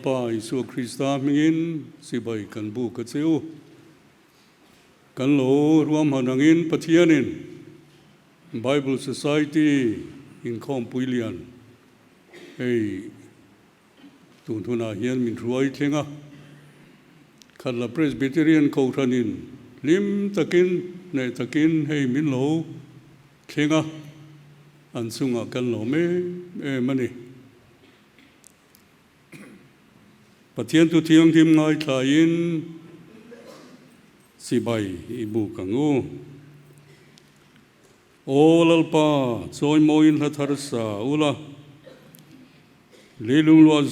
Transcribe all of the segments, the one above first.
lalpa Isu Krista mingin sibai kan bu katsiu kan lo ruam hanangin pathianin Bible Society Inkhawmpui Lian hey tuntuna hian min ruai thenga Khatla Presbyterian Khatlanin lim takin nei takin hey min lo thenga an sunga kan lo me mani pathian tu thiang thim ngai thain sibai ibu kangu olalpa choi moin hatharsa ula lelung lo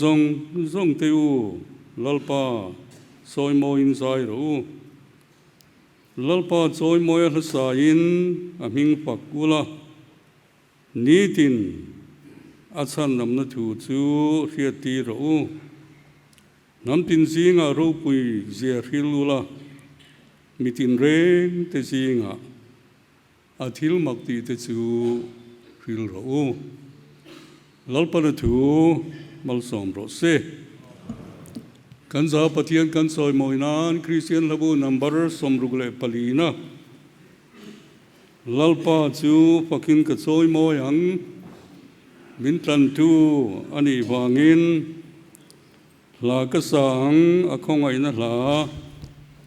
zong teu lalpa choi moin sai ro lalpa choi moi hasa in aming pak ula nitin achan namna thu chu riati ro namtin zinga ro pui zia hilula mitin reng te zinga athil makti te chu hil ro lalpa na thu malsom ro se kan za pathian kan soi moinan Christian labu number somrugle palina lalpa chu pakin ka choi moyang min tlan tu ani wangin la ka sang akhongai na la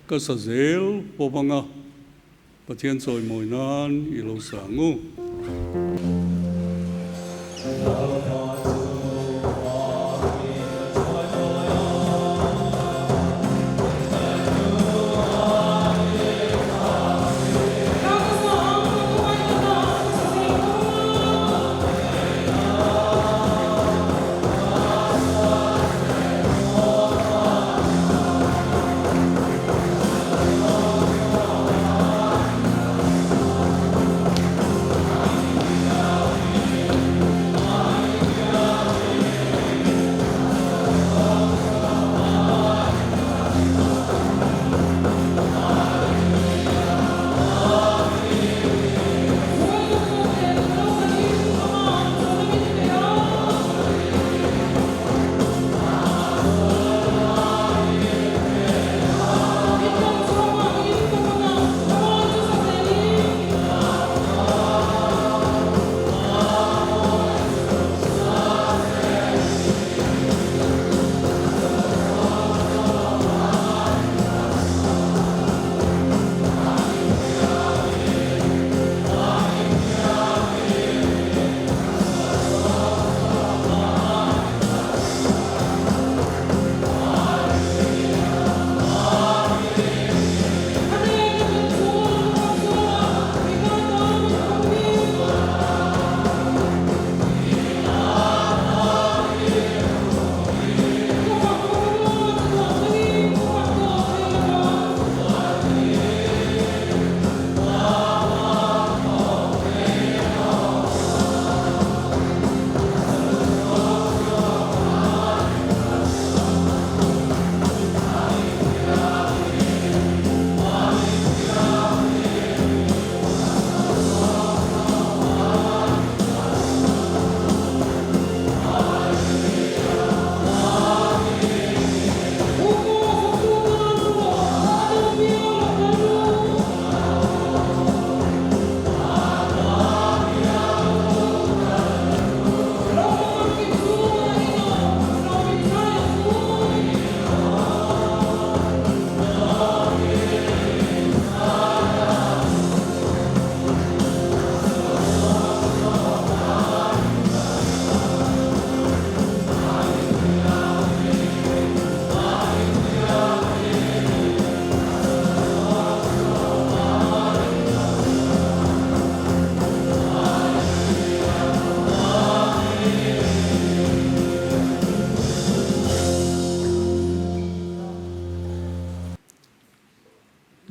ka sa zel popanga pathian soi moinan ilo sangu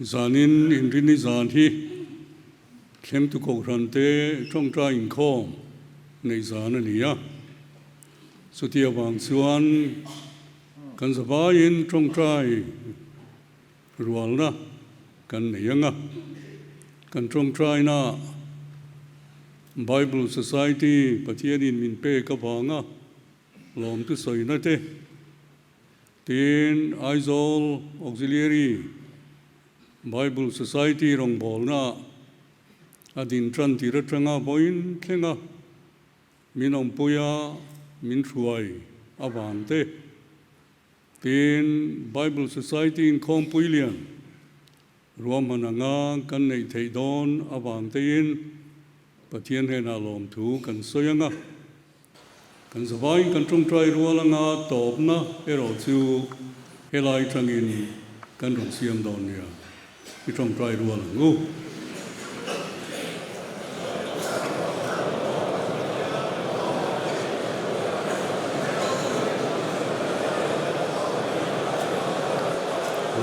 zanin Inrinni zan hi thleng tu ko ran te tong tra in khom nei zan ani ya sutia wang chuan kan zawain tong trai rual na kan neyanga kan tong trai na Bible Society pathianin min pe ka wanga lom tu soi na te tin Aizawl Auxiliary Bible Society rong bol na adin tran tira tranga boin tlenga Inkhawmpuia min thuai avante tin Bible Society Inkhawmpui Lian rwam hananga kan nei thei don avante in pathian hena lom thu kan soyanga kan zawai kan trung trai rualanga topna ero chu helai thangin kan rong siam don nia ki trung trai rualangu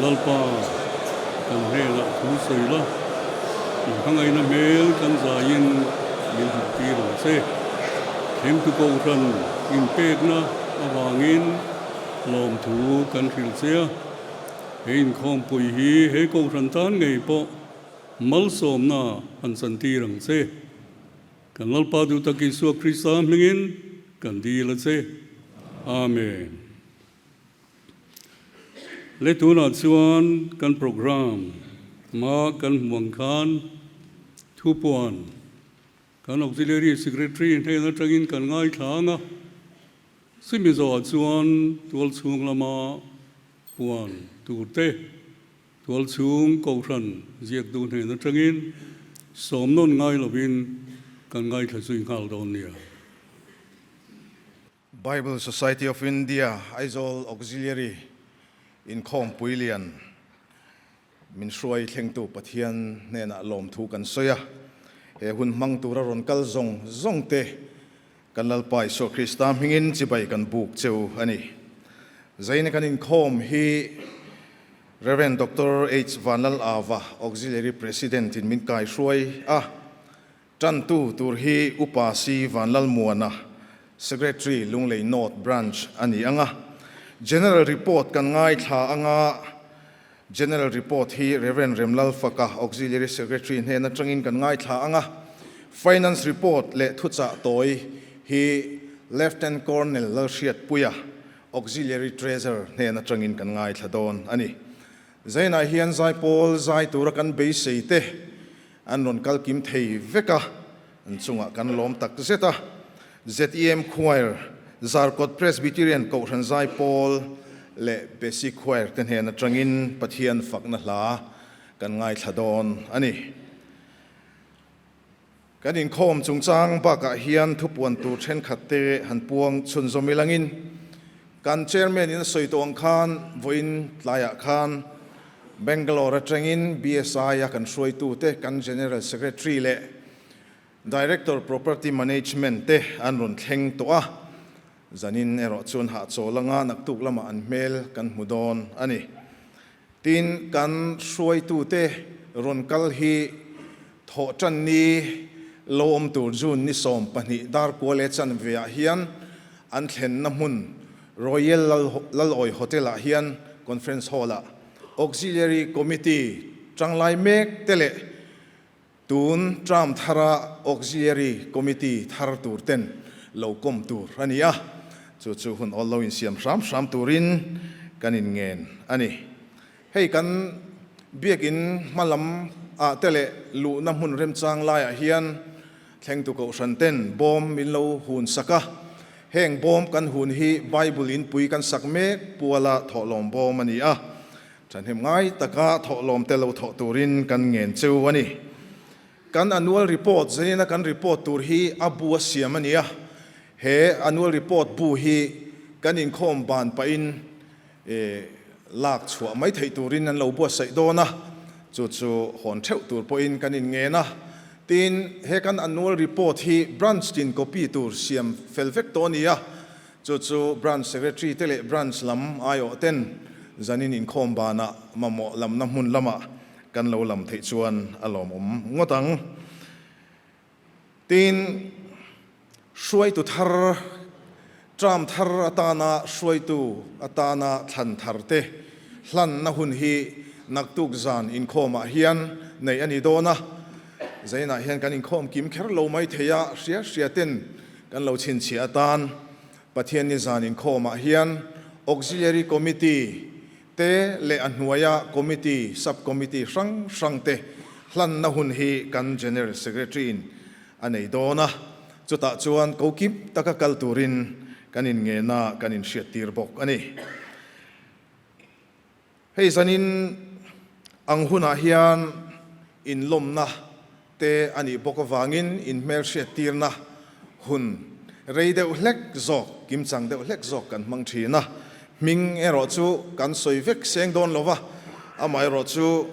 lalpa kan hela thu soila hangai na mel kan zain min hu ro se hem tu ko ran in pek na awangin lom thu kan khil sia Inkhawmpui hi he ko ran tan ngei po mal som na an san ti rang se kan lalpa du taki su krista mingin kan di la se amen le tu na chuan kan program ma kan muang khan thu puan kan auxiliary secretary he na tangin kan ngai thanga simi zo chuan tual chung lama puan tu te tual chung ko ran ziak du he na tangin som non ngai lovin kan ngai thasui khal don nia Bible Society of India Aizawl Auxiliary Inkhawmpui Lian min hruai thlengtu pathian nena lom thu kan soya he hun mang tura ron kal zong te kan lalpai so krista hingin chibai kan buk cheu ani zaina kan inkhawm hi Reverend Dr. H. Vanlal Ava Auxiliary President in min kai hruai tan tu tur hi upasi Vanlal Muana Secretary Lunglei North Branch ani anga General Report kan ngai tha anga General Report hi Reverend Remlal Faka Auxiliary Secretary hena tangin kan ngai tha anga Finance Report le thucha toi hi Lieutenant Colonel Lalshiat Puya Auxiliary Treasurer hena tangin kan ngai tha don ani zaina hian zai pol zai tura kan be seite an ron kal kim thei veka an chunga kan lom tak zeta ZEM Choir Zarkot Presbyterian ko ran zai pol le basic choir kan hena tangin pathian fakna hla kan ngai thadon ani kan in khom chungchang ba ka hian thupuan tu then khatte han puang chun zomilangin kan chairman in soitong khan voin tlaya khan Bangalore tangin BSI ya kan soi tu te kan general secretary le director property management te an run thleng to zanin ero chun ha cholanga naktuk lama an mel kan mudon ani tin kan soi tu te ron kal hi tho chan ni lom tur jun ni som pani dar kole chan via hian an thlen na mun Royal Laloi Hotel a hian conference hall a auxiliary committee changlai mek tele tun tram thara auxiliary committee thar tur ten lokom tur ania chu hun all in siam sam turin kanin ngen ani hei kan biakin malam a tele lu na mun rem chang lai a hian thleng tu ko santen bom min lo hun saka heng bom kan hun hi Bible in pui kan sakme puala tholom bom ani chan hem ngai taka tholom te lo tho turin kan ngen cheu ani kan annual report zaina kan report tur hi abu siam ani he annual report bu hi kan in khom ban pa in lak chua mai thei turin an lo bo sai dona chu hon theu tur po in kan in nge na tin he kan annual report hi branch tin copy tur siam felvek tonia chu branch secretary tele branch lam ayo ten zanin in khom bana mamo lam na mun lama kan lo lam thei chuan alom ngotang tin shuai tu thar tram thar atana shuai tu atana than thar te hlan na hun hi naktuk zan in khoma hian nei ani dona zaina hian kan in khom kim kher lo mai theya ria ten kan lo chin chi atan pathian ni zan in khoma hian auxiliary committee te le anhuaya committee subcommittee sang te hlan na hun hi kan general secretary in anei dona chuta chuan ko kip taka kalturin kanin nge na kanin shiatir bok ani hei zanin ang huna hian in lom na te ani bokawangin in mer shiatir na hun reideu hlek zok kim chang deu hlek zok kan mang thina ming ero chu kan soivek seng don lova amai ro chu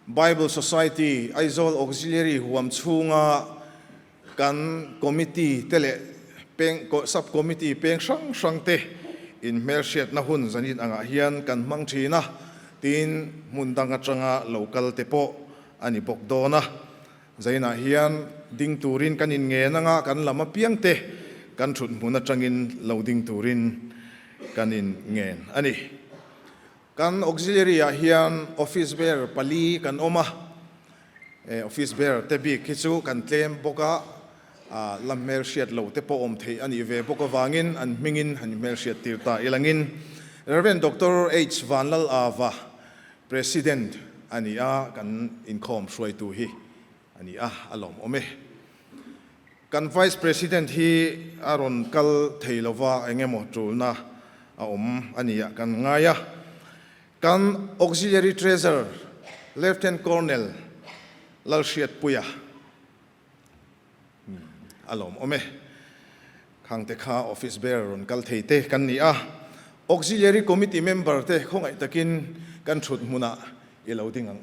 Bible Society Aizawl auxiliary huam chunga kan committee tele peng subcommittee peng sang te in mershet na hun zanin anga hian kan mang thina tin mundanga changa local tepo ani bokdona zaina hian ding turin kanin nge nanga kan lama piang te kan thut muna changin loading turin kanin ngen ani kan auxiliary hian office bear pali kan oma office bear tebi kichu kan tlem boka lammer shiat lo te po om thei ani ve boka wangin an mingin han mer shiat tirta ilangin Reverend Dr. H. Vanlal Ava President ani a kan Inkhawmpui tu hi ani a alom ome kan Vice President hi aron kal theilova engemo tulna a ani a kan ngaya kan auxiliary treasurer Lieutenant Colonel Lalshiat Puya alom ome khang te kha office bearer on kal theite kan ni a auxiliary committee member te khongai takin kan thut muna iloading ang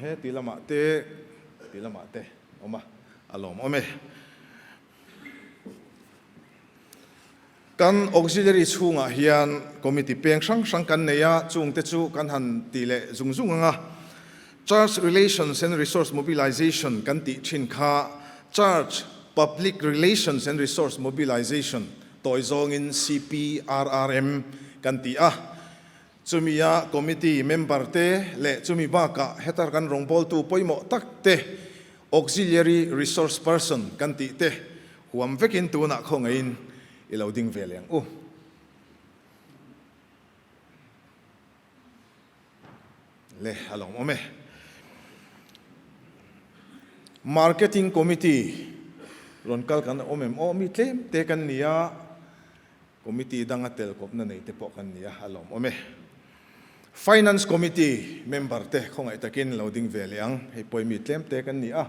he tilama te oma alom ome kan auxiliary chunga hian committee peng sang kan neya chung te chu kan han tile zungzung anga Church Relations and Resource Mobilization kan ti thin kha Church Public Relations and Resource Mobilization toizong in CPRRM kan ti chumia committee member te le chumi ba ka hetar kan rongbol tu poimo tak te auxiliary resource person kan ti te huam vekin tu na khongain iloading veliang le along ome marketing committee ronkal kan omem mi tlem te kan nia committee dangatel kop na nei te po kan nia alom ome finance committee member te khongai takin loading veliang hei poi mi tlem te kan nia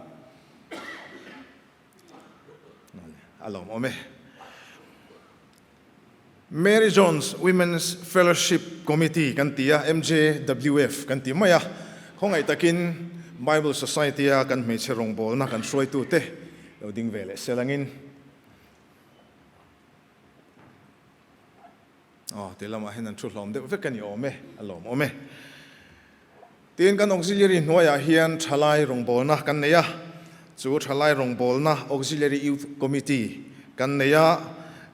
alom ome Mary Jones Women's Fellowship Committee kan tia MJWF kan ti maya khongai takin Bible Society kan me cherong bol na kan soi tu te loading vele selangin tilama hinan thulom de vekan yo me alom ome tin kan auxiliary noya hian thalai rong bol na kan neya chu thalai rong bol na auxiliary youth committee kan neya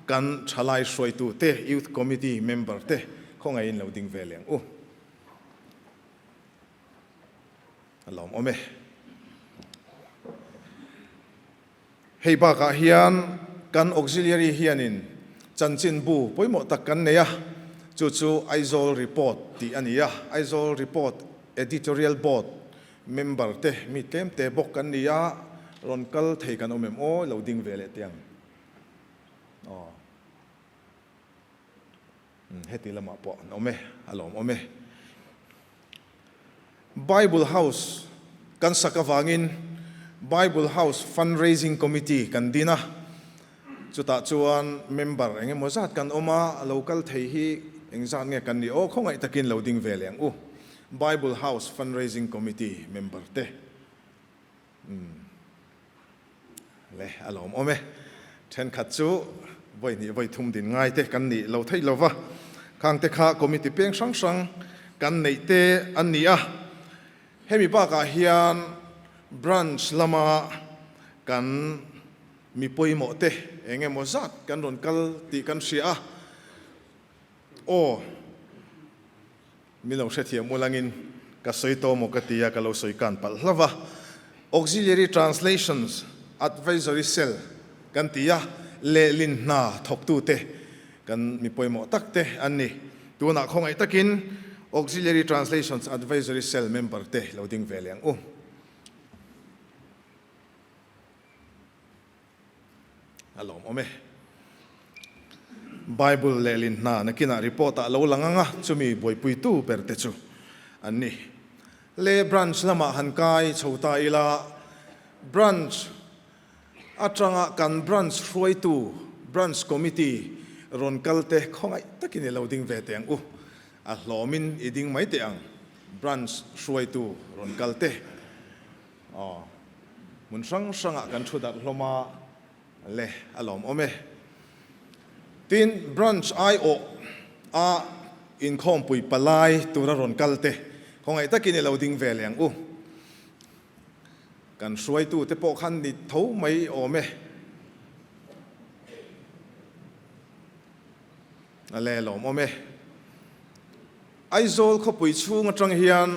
kan thalai soi tu te youth committee member te khongai in loading veliang alom ome hei ba ka hian kan auxiliary hianin chanchin bu poimo tak kan neya chu Aizawl report ti ania Aizawl report editorial board member te mi tlem te bok kan nia ronkal thei kan omem loading vele tiang heti lama po ome alom ome Bible House kan sakawangin Bible House fundraising committee kan dina chuta chuan member engemaw zat kan oma local thei hi engzat nge kan ni khongai takin loading veliang Bible House fundraising committee member te le alom ome then khat chu voi thum din ngai te kan ni lo thei lova khang te kha committee peng sang kan nei te an ni hemi ba ka hian branch lama kan mi poimo te engemaw zat kan ron kal ti kan sia milo setia mulangin ka soito mo katia ka lo soikan pal hlava auxiliary translations advisory cell kan tia เลลินนาทกตูเตกันมีปอยหมอตักเตอันนี้ตัวหนักของไอ้ตักิน Auxiliary Translations Advisory Cell Member เตเราดิ้งเวลียงอารมณ์โอเม Bible เลลินนานักกินรีพอร์ตเราหลังอ่ะจะมีบอยปุยตู้เปิดเตจูอันนี้เลบรันช์ละมาหันกายชาวตาอิลาบรันช์อัตรังกันบรันช์ช่วยตู้บรันช์คอมมิตี้รอนกัลเตของไอ้ตะกินเราดิ้งเวเตียงอัลลอมินอีดิ้งไม่เตียงบรันช์ช่วยตู้รอนกัลเตมุนสังกันชุดอัลลอมาเลอัลลอมโอเมตินบรันช์ไอโออินคอมปุยปลายตัวรอนกัลเตของไอ้ตะกินเราดิ้งเวเลียงกันช่วยตู้เตปอขันดิเท่าไม่โอเมอะไรหรอโอเมไอโซลเขาปุยชูงจังเฮียน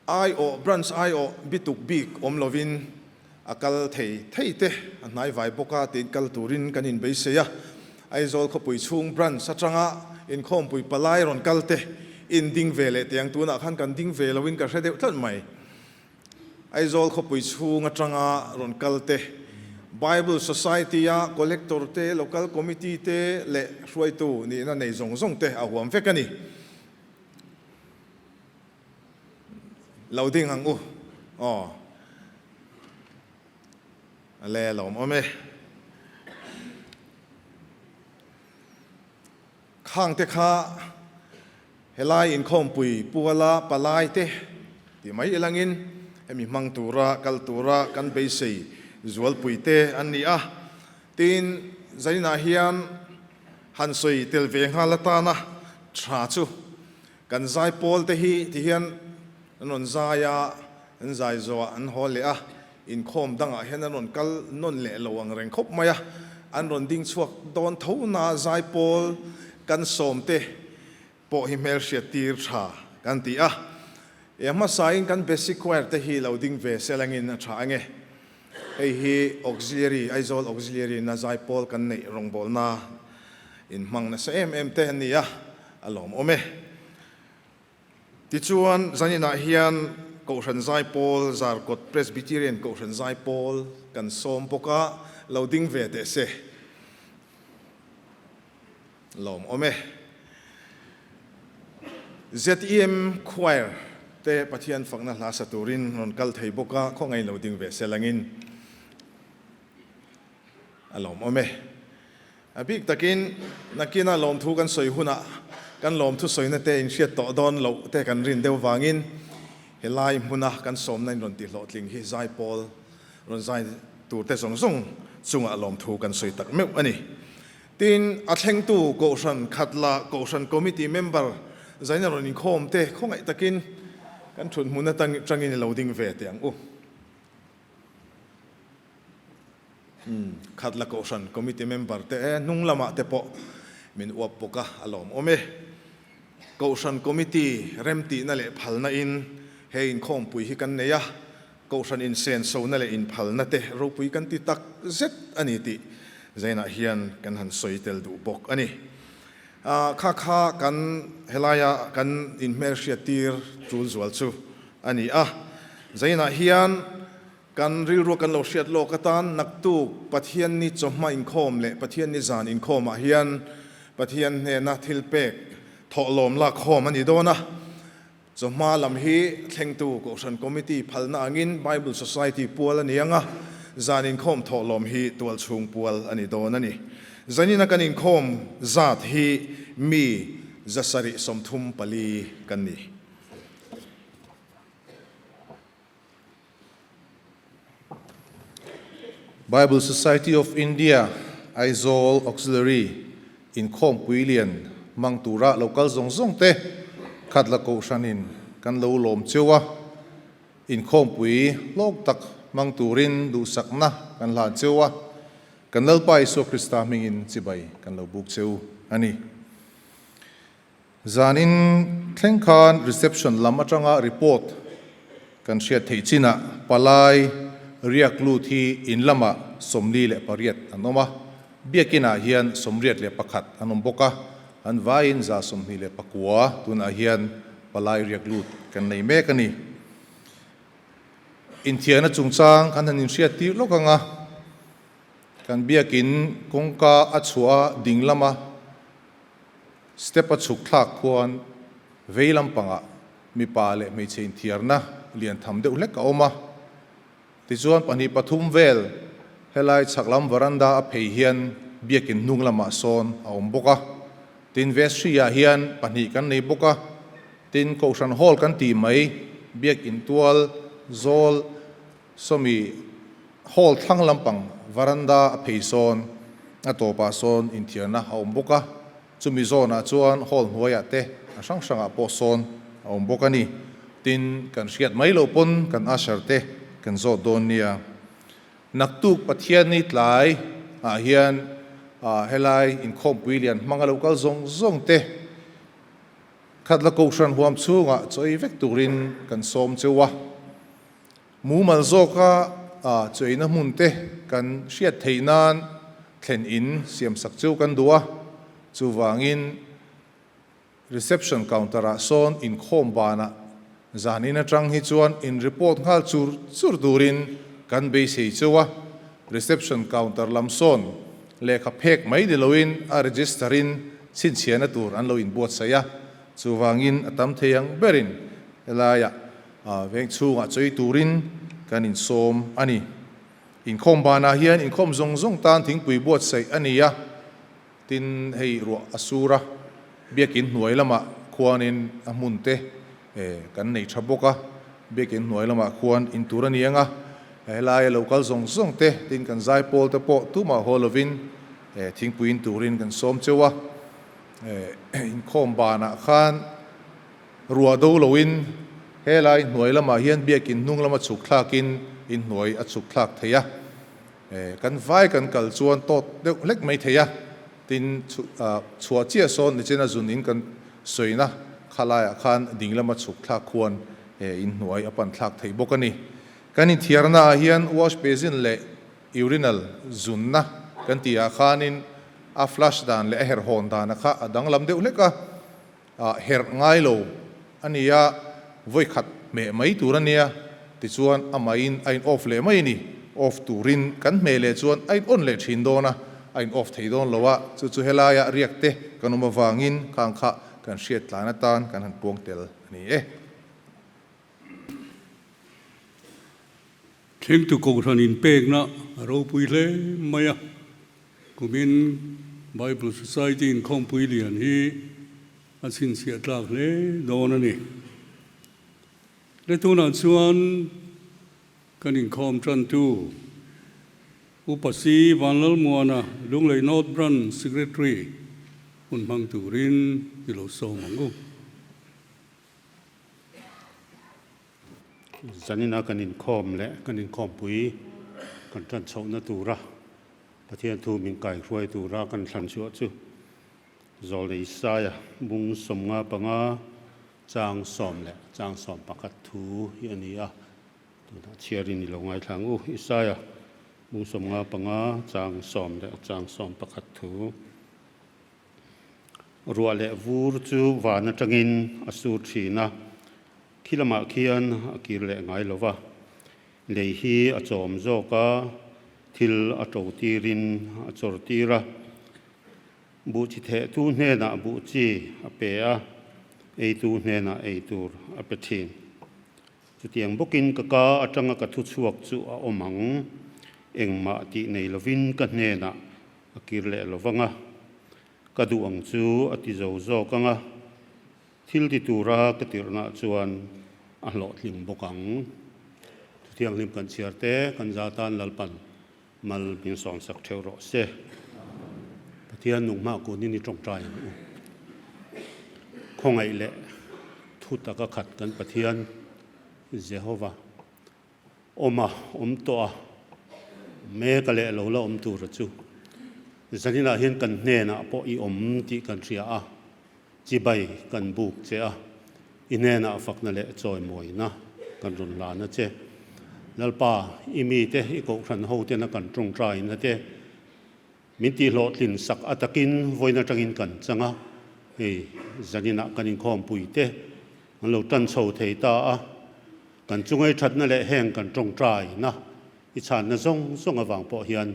ไอโอบรันช์ไอโอบิตุกบิกอมลวินอากัลเทเตนายไวบกาตินกัลตูรินกันอินเบสเซียไอโซลเขาปุยชูงบรันช์จังอ่ะอินคอมปุยปลายรอนกัลเตอินดิ้งเวเลเตียงตัวนักขันกันดิ้งเวลวินกันเสด็จทันไหมไอโซลเขาปุยชูงจังอ่ะรอนกัลเตBible Society อะ collector เต local committee เตเละช่วยตู้นี่นั่นในส่งเตเอาหัวเฟกันนี่เราดิ้งหังอะไรหรอมั้ยข้างเตข้าเฮลัยอินคอมปุยปัวลาปลายเตที่ไม่ลังอินให้มีมังตูระกัลตูระกันเบสีZual puite an ni tin zaina hian han soi tel ve halata na tha chu kan zai pol te hi ti hian non zaya an zai zo an hole in khom danga hian non kal non le lowang reng khop maya an ron ding chuak don tho na zai pol kan som te po hi mel sia tir tha kan ti ema sain kan basic choir te hi loading ve selangin tha ange hi auxiliary Aizawl auxiliary na zai pol kan nei rong bol na in mang na sa te nia alom ome ti chuan zanina hian ko ran zai pol zar kot Presbyterian ko ran zai pol kan som poka loading ve te se lom ome ZEM choir te pathian fangna hla saturin non kal thei boka khongai loading ve selangin alom ome abik takin nakina lom thu kan soi huna kan lom thu soi na te in hriat to don lo te kan rin deu wangin helai huna kan som nain ron ti hlotling hi zai pol ron zai tur te song song chunga lom thu kan soi tak meu ani tin atheng tu ko ran khatla ko ran committee member zaina ron in khom te khongai takin kan thun huna tangin loading ve te ang Khatla ko ran committee member te nung lama te po min uap poka alom ome ko ran committee remti na le phalna in he Inkhawmpui hi kan neya ko ran in sen so na le in phalna te ro pui kan ti tak zet ani ti zaina hian kan han soitel du bok ani kha kan helaya kan in mersia tir chul zual chu ani zaina hian kan rilro kan lo hriat lo katan naktu pathian ni chomma in khom le pathian ni zan in khom hian pathian ne na thilpek tholom la khom ani dona chomma lam hi thlengtu ko ran committee phalna angin Bible Society pual ani anga zan in khom tholom hi tual chung pual ani dona ni zanina kan in khom zat hi mi zasari somthum pali kan ni Bible Society of India, Aizawl Auxiliary, Inkhawmpui Lian, Mangtura local zong te, Khatla ko shanin, kan lo lom chewa, Inkhawmpui log tak mangturin du sakna kan la chewa, kan lalpa Isu Krista mingin chibay kan lo buk cheu ani. Zanin thlengkhan reception lam atanga report kan hriat theichina palai riak lu thi in lama somli le pariat anoma biakina hian somriat le pakhat anom boka an vain za somni le pakua tuna hian palai riak lut kan nei me kani in thiana chungchang kan hanin hriat ti lokanga kan biakin kongka achua dinglama step a chuk thlak khuan veilam panga mi pa le mei chein thiarna lian tham deuh hlek a oma ti chuan pani pathum vel helai chaklam varanda a phei hian biakin nunglama son a awm boka tin vestria hian pani kan nei boka tin koshan hall kan ti mai biakin tual zol somi hall thlang lampang varanda a phei son a topa son in thiarna a awm boka chumi zona chuan hall hnuaia te a hrang hranga pawh sawn a awm bawk ani tin kan hriat mai lo pon kan ashar te kan zawt dawn nia naktuk pathian ni tlai hian helai Inkhawmpui lian hmanga local zong te Khatla Koshan huam chunga choi vek turin kan som chewa mumal zoka choi na mun te kan hriat theinan thlen in siam sak cheu kan duwa chuwangin reception counter a son in khom bana zanin atang hi chuan in report ngal chur durin kan be sei chewa reception counter lam son lekha phek mai de loin a registerin chin chiana tur an lo in bot saya chuwangin atam theyang berin elaya veng chunga choi turin kan in som ani in khom bana hian in khom zong tan thingpui bot sei ania tin hei ro asura biakin hnuai lama khuanin a hmunte kan nei thaboka biakin hnuai lama khuan in turanianga helai local zong te tin kan zai pol te po tuma holovin thingpuin turin kan som chewa in khom bana khan ruwa do loin helai hnuai lama hian biakin nung lama chuk thlakin in hnuai a chuk thlak theya kan vai kan kal chuan tot deuh lek mai theya tin chua chia son ni chena zunin kan soina khalaya khan dinglama chuk thla khuan in hnuai apan thlak thei bokani kanin thiarna hian wash basin le urinal zunna kan tia khanin a flush dan le her hon dan kha adang lam deuh leka her ngai lo ania voi khat me mai turania ti chuan amain ain off le mai ni off turin kan me le chuan ain on le thin dona ain off thei don lowa chu helaya riak te kanuma wangin khang kha kan hriat tlana tan kan han puang tel ani thing tu ko than in pek na ro pui le maya kumin Bible Society Inkhawmpui lian hi asin sia tlak le don ani le tu na chuan kan in khom tran tu upasi vanlal muana lunglei North Branch Secretary un bang turin ilo so mangu zanina kan in khom le kan in Inkhawmpui kan tran chho na tura pathian thu min kai khruai tura kan thlan chu chu zol le isaya bung somnga panga chang som le chang som pakhat thu hi ania tu chiarin ni longai thangu isaya bung somnga panga chang som le chang som pakhat thu ruwa le vur chu wana tangin asur thina khilama khian akir le ngai lova lei hi achom zoka thil ato tirin achor tira bu chi the tu hne na bu chi ape a ei tu hne na ei tur apethin chutiang bokin kaka atanga ka thu chuak chu a omang engma ti nei lovin ka hne na akir le lovanga kaduang chu ati zo zo kanga thil ti tura ka tirna chuan a lo tling bokang thiang lim kan chiarte kan zatan lalpan mal bin som sak theu ro se pathian nungma ko ni tong trai khongai le thuta ka khat kan pathian Jehovah oma to me ka le lo la tur chu zanina hian kan hne na po I ti kan ria a chi bai kan buk che a inena fakna le choi moi na kan run la na che lalpa imi te I ko khan ho te na kan trung trai na te min ti lo tlin sak atakin voina tangin kan changa hei zanina kan Inkhawmpui te an lo tan chho thei ta a kan chungai thatna le heng kan tong trai na I chan na zong zong awang po hian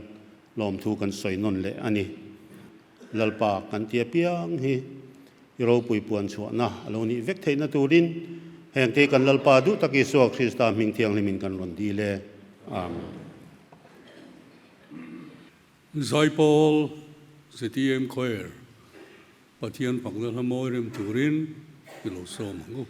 lom thu kan soi non le ani lalpa kan tia piang hi ro pui puan chua na alo ni vek theina turin heng te kan lalpa du taki so Krista ming thiang lemin kan ron di le amen Zai Paul ZTM Choir Pathian Pangal Hamoy Rem Turin Ilo Som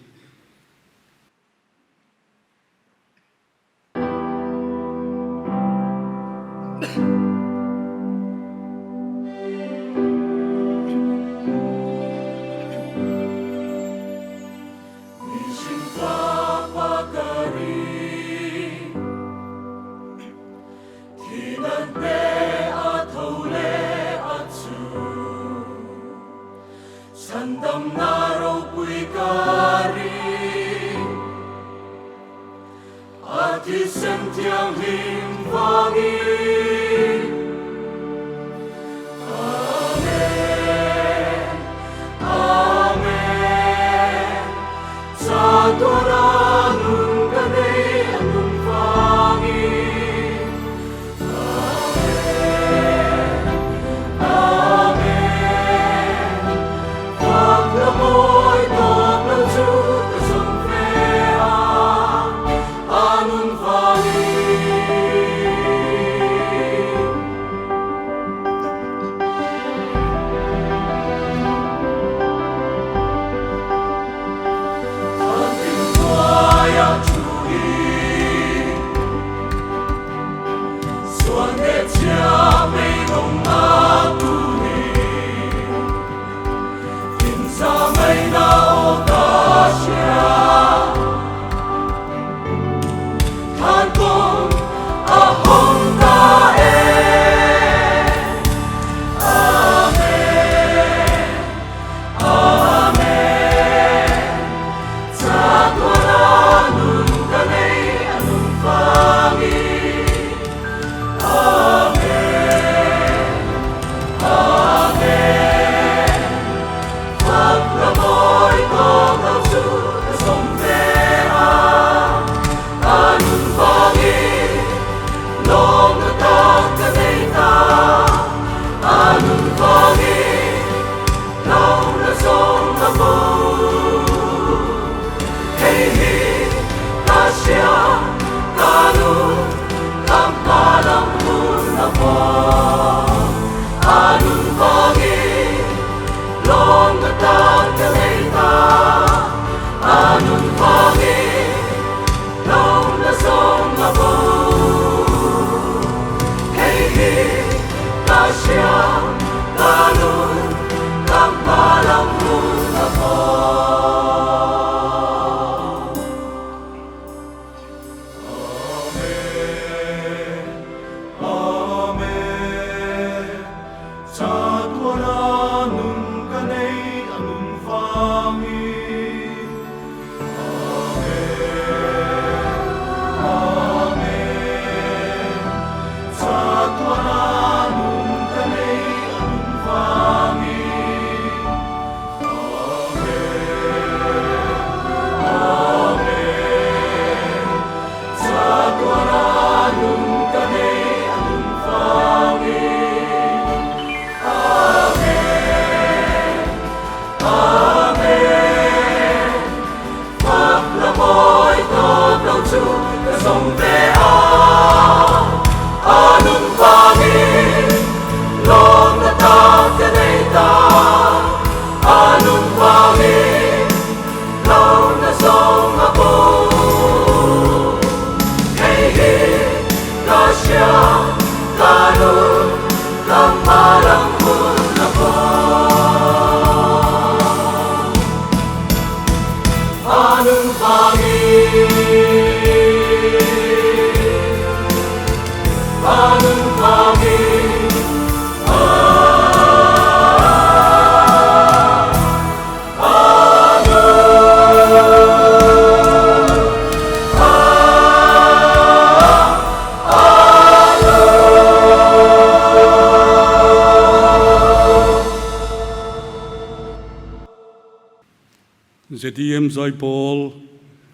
Presbyterian Zai Paul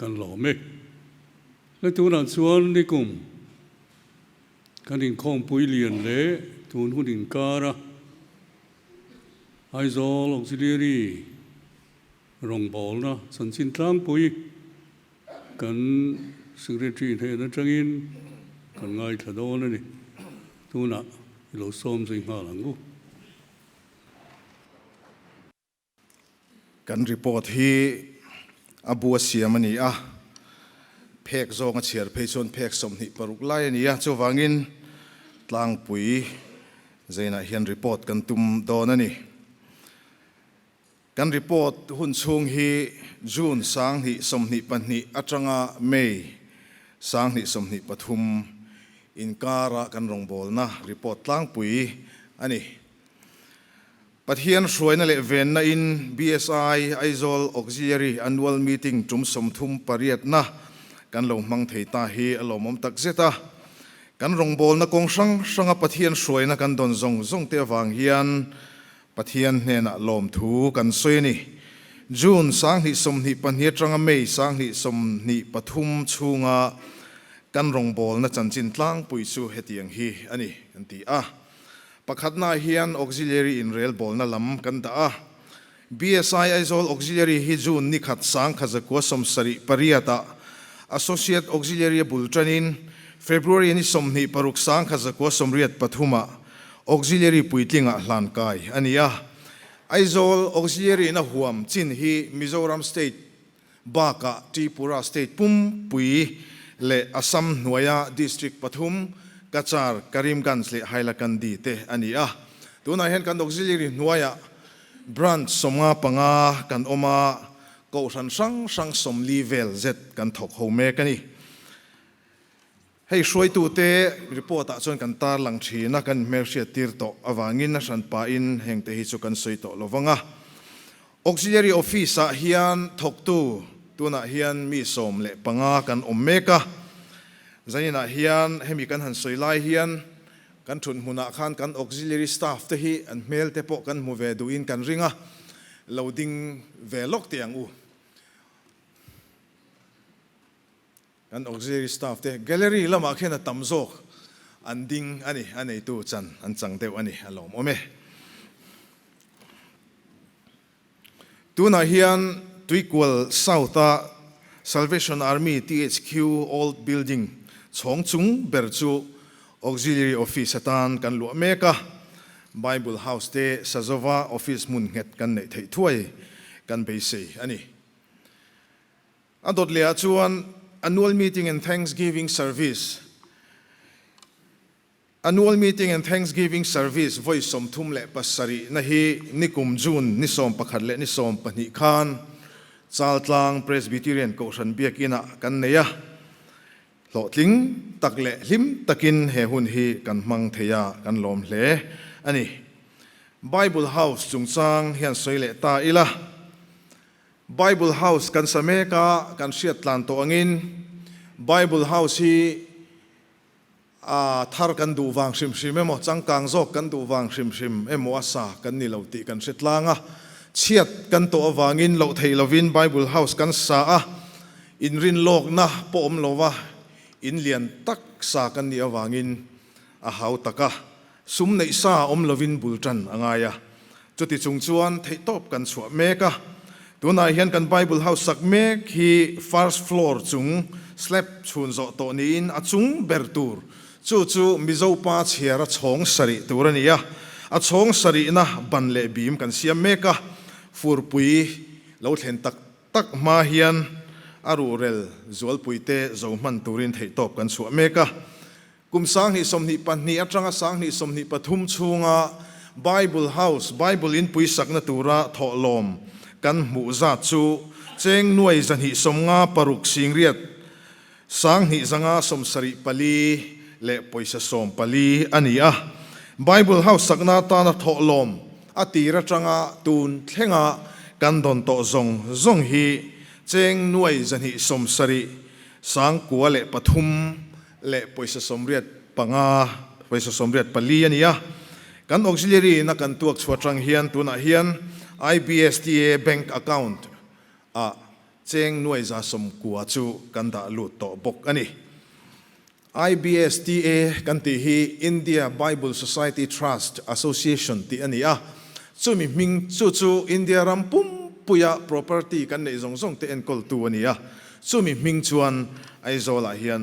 กันหล่อเมกและตัวนั้นส่วนในกลุ่มกันอินข้องปุยเลียนเละทุนหุ่นอินการะAizawl auxiliary รองบอลนะสันสินตรังปุยกันsecretary เทนจังอินกันง่ายถดอนนี่ตัวน่ะเราซ้อมสิ่งหาหลังกูกันรีพอร์ตที่อบัวเสียมันนี่เพกโซงเชียร์เพชนเพกสมนิปรุกไล่นี่เจ้าวางินตลางปุยเจน่าเห็นรีพอร์ตกันตุ่มโดนนี่กันรีพอร์ตหุ่นช่วงฮีจูนสังหิสมนิปันหิอัจฉริเมย์สังหิสมนิปทุมอินการะกันรองบอลนะรีพอร์ตตลางปุยอันนี้ปะเทียนสวยนั่นแหละเวนนะอิน BSI Aizawl Auxiliary Annual Meeting จุ่มสมทุมปริยัตินะกันลงมังเทตาฮีอารมณ์ตักเซตากันรองบอลนะกงสังปะเทียนสวยนะกันดอนซงเตวางเฮียนปะเทียนเนี่ยนะลมถูกันสวยนี่จูนสังหิสมนิปันหิจังเมย์สังหิสมนิปทุมชูงากันรองบอลนะจันจินตลางปุยสูเฮตียงฮีอันนี้อันที่ปะขัดนาเฮียน auxiliary in rail ball นะลำกันตาBSI Aizawl auxiliary ฮิจูนนิขัดสังขจักวสมสริปริยตา associate auxiliary บุลตรันิน February นิสมนิปรุกสังขจักวสมเรียดปฐุมะ auxiliary ปุยติงะหลานกายอันนี้Aizawl auxiliary นะห่วมจินฮี Mizoram State บากะ Tripura State ปุ่มปุยเลAssam หน่วย district ปฐุมกระจาร์กริมกันส์เลไฮลักันดีเตอันนี้ตัวนั้นเห็นกัน auxiliary หน่วย branch สมงาปังกันอมาก็สังสม level Z กันถกโฮเมกันนี่ให้ช่วยตัวเตะรีพอร์ตจนกันตาหลังชีนักกันเมลเชียติร์โตอวางินนัสันปาอินแห่งเตหิสุกันสวยโตลวังauxiliary office เฮียนถกตัวน่ะเฮียนมีสมเลปังกันอมเมกะใจน่ะเฮียนให้มีกันหันสวยไล่เฮียนกันทุนมุนักขันกัน auxiliary staff เตหิอันเมลเตปกันมูเวดูอินกันริงloading เวลกเตียงกัน auxiliary staff เต gallery ละมาแค่น่ะตำโซกอันดิ้งอันนี้ตู้จันอันจังเตวอันนี้อารมณ์โอเมตัวน่ะเฮียนตุยกวล South Salvation Army THQ Old Building ชงจุงเบรจู auxiliary office ตันกันลัวเมกะ Bible House เตซาโซวา office มุนเง็ดกันในไทยถ้วยกันไปเสียอันนี้อันดดเลียจวน annual meeting and Thanksgiving service annual meeting and Thanksgiving service voice สมทุมเลปัสสรีนะฮีนิคุมจูนนิสอมประคัดเลนิสอมปนิคานซาลตลาง Presbyterian โกชันเบียกินะกันเนียโหลดลิงตักเละลิมตักินเฮหุนฮีกันมังเทียกันลมเละอันนี้ Bible House จุงซางเฮียนสวยเลตาอิละ Bible House กันสเมกากันเชียดลานตัวงิน Bible House ฮีทาร์กันดูวางชิมเมื่อจังกังโซกันดูวางชิมมัวสากันนี่เราติกันเสร็จลางเชียดกันตัววางินเราเทลวิน Bible House กันสาอินรินโลกนะปอมเราว่าอินเลียนตักสากันนี่วางินหาวตะกะสุมในสาอมลวินบุลจันอ่างจุดที่จงชวนเทตบกันสวเมกะตัวนายเห็นกัน Bible House สักเมกฮี first floor จุง slab ชุนโซโตนี้อินจุงเบรตูร์จู่มิโซปาเชียร์ชงสริตัวนี้ชงสรินะบันเลบีมกันเสียเมกะฟูร์ปุยเราเห็นตักมาเฮียนอารูเรลจวลปุยเตจอมันตูรินเทตบกันสวเมกะกุมสังหิสมนิปันนิอัจฉริสังหิสมนิปทุมชูงา Bible House Bible in ปุยสักนตูระทอลมกันหมู่จัดจูเจงหน่วยจันหิสมงาปรุกสิงเรียดสังหิสังาสมสริปลีเลปอยสสมปลีอันนี้Bible House สักนาตานะทอลมอตีระจังตูนเทงกันดอนโตซงฮีเจงหน่วยจันหิสมสริสังกัวเลปทุมเลปอยสมเรียดปังปอยสมเรียดปลีอันนี้กัน auxiliary นักกันตัวสวดจังเฮียนตัวน่ะเฮียนIBSTA bank account เจงหน่วยจะสมกัวจูกันดาลุตบกอันนี้ IBSTA กันที่ฮี India Bible Society Trust Association ที่อันนี้จูมีมิงจูอินเดียรัมปุ่มปุย property กันในสงที่เอ็นกอลตัวนี้จูมีมิงชวนไอโซลาเฮียน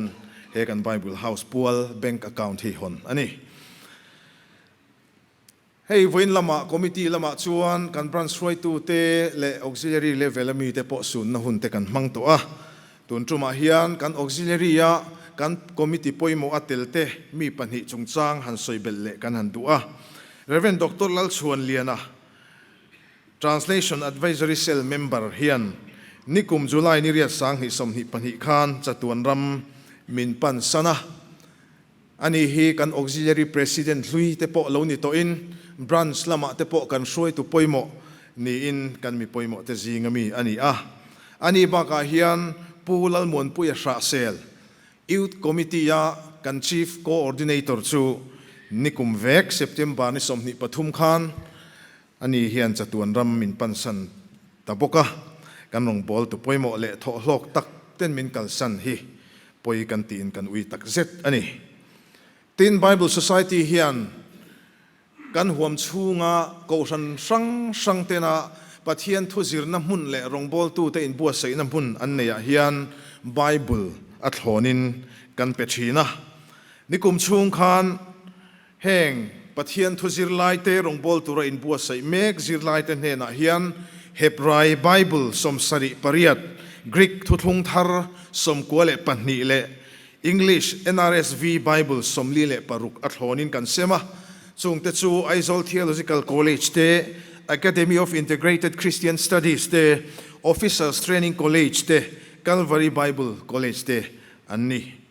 เฮกัน Bible House ปัว Bank Account ที่หนอันนี้ให้วินละมาคอมมิตี้ละมาชวนกันบรันช่วยตัวเตและ auxiliary level มีเตปอสุนนะหุ่นเตกันมังตัวตุนจุมาเฮียนกัน auxiliary กันคอมมิตี้ปอยโมอัตเตลเตมีปัญหาจงจางหันสวยเบลเล่กันหันตัวReverend Dr. Lal Chuan Lian Translation Advisory Cell Member Hian Nikum July ni riat sang hi som hi pan hi khan chatuan ram min pan sana ani hi kan auxiliary president lui te po lo ni to in branch lama te po kan shroi tu poimo ni in kan mi poimo te zingami ani ba ka hian pulal mon puya sha sel youth committee ya kan chief coordinator chu Nikum vek September ni somni pathum khan ani hian chatuan ram min pansan taboka kan rong bol tu poimo le tho hlok tak ten min kal san hi poi kan tin kan ui tak zet ani tin Bible Society hian kan huam chunga ko sang tena pathian thuzir na mun le rong bol tu te in bua sei na mun an neya hian Bible athlonin kan pechina nikum chung khan heng pathian thu zirlai te rongbol tura in bua sai mek zirlai te hena hian Hebrai Bible som sari pariat Greek thu thung thar som kwale panni le English NRSV Bible som li le paruk athlonin kan sema chung te chu Aizawl Theological College te Academy of Integrated Christian Studies te Officers Training College te Calvary Bible College te anni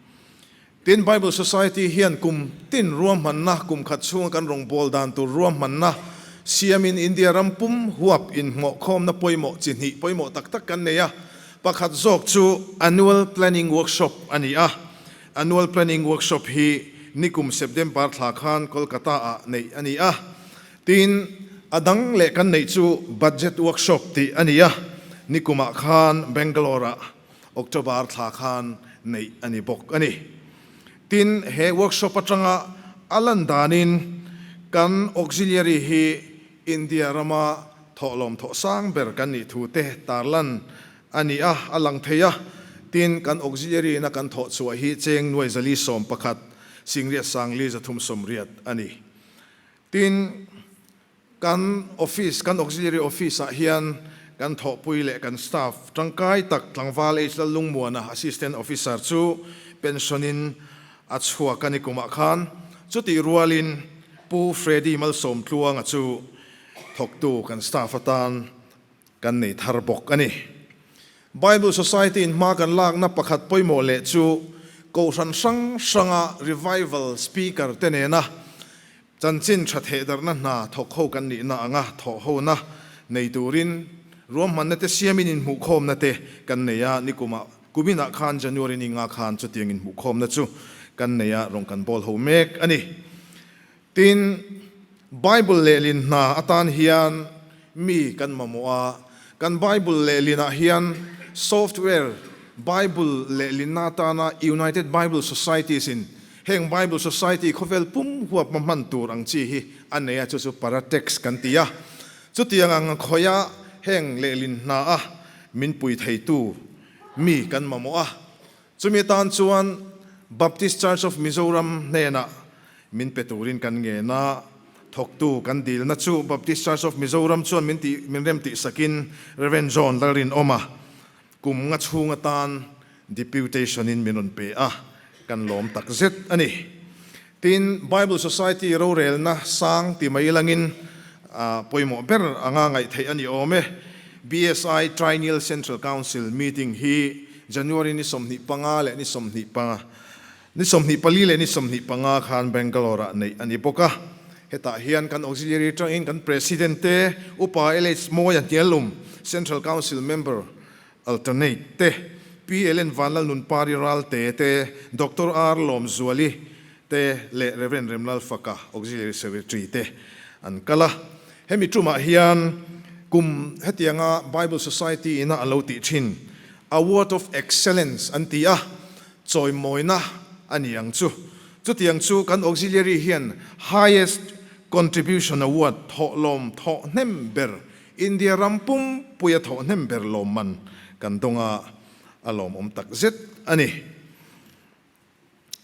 tin Bible Society hian kum tin ruam manna kum khat chung kan rong bol dan tu ruam manna siamin India rampum huap in mo khom na poimo chinhi poimo tak tak kan neya pakhat zok chu annual planning workshop ani annual planning workshop hi nikum September thla khan Kolkata nei ani tin adang le kan nei chu budget workshop ti ani nikuma khan Bangalore October thla khan nei ani bok ani tin he workshop atanga alan danin kan auxiliary hi India rama tholom tho sang ber kan ni thu te tarlan ani alang theya tin kan auxiliary na kan tho chu hi cheng noi zali som pakhat singria sangli zathum som riat ani tin kan office kan auxiliary office hian kan tho puile kan staff tangkai tak tlangwal age lungmuana assistant officer chu pensionin achua kanikuma khan chuti rualin pu Freddy malsom tluanga chu thoktu kan staff atan kan nei tharbok ani Bible Society in ma kan lak na pakhat poimo le chu ko san sanga revival speaker tenena chanchin thathe darna na thokho kan ni na anga tho ho na nei turin rom man te siamin in mu khom na te kan neya nikuma kumina khan January ni nga khan chutiang in mu khom na chu kan neya rong kan bol ho mek ani tin Bible lelin na atan hian mi kan mamua kan Bible lelina hian software Bible lelina ta na United Bible Societies in heng Bible Society khovel pum huap man tur ang chi hi aneya chu paratex kan tia chu tiang ang khoya heng lelin na min pui thei tu mi kan mamua chumi tan chuan Baptist Church of Mizoram nena min peturin kan nge na thoktu kan dil na chu Baptist Church of Mizoram chuan min rem ti sakin Reverend John larin oma kum nga chunga tan deputation in minun pe kan lom tak zet ani tin Bible Society rorel na sang ti mai langin poimo ber anga ngai thei ani ome BSI Triennial Central Council meeting hi January ni somni panga le ni somni panga ni somni pali le ni somni panga khan Bangalore nei ani poka heta hian kan auxiliary train kan president te upa LH moyan tialum Central Council member alternate te PLN vanal nun pariral te Dr. R Lom Zuali te le Reverend Remlal Faka auxiliary secretary te an kala hemi truma hian kum hetianga Bible Society ina aloti chin award of excellence an tia choi moina aniang chu tiang chu kan auxiliary hian highest contribution award tho lom tho nember India rampum puya tho nember lom man kan donga alom tak zet ani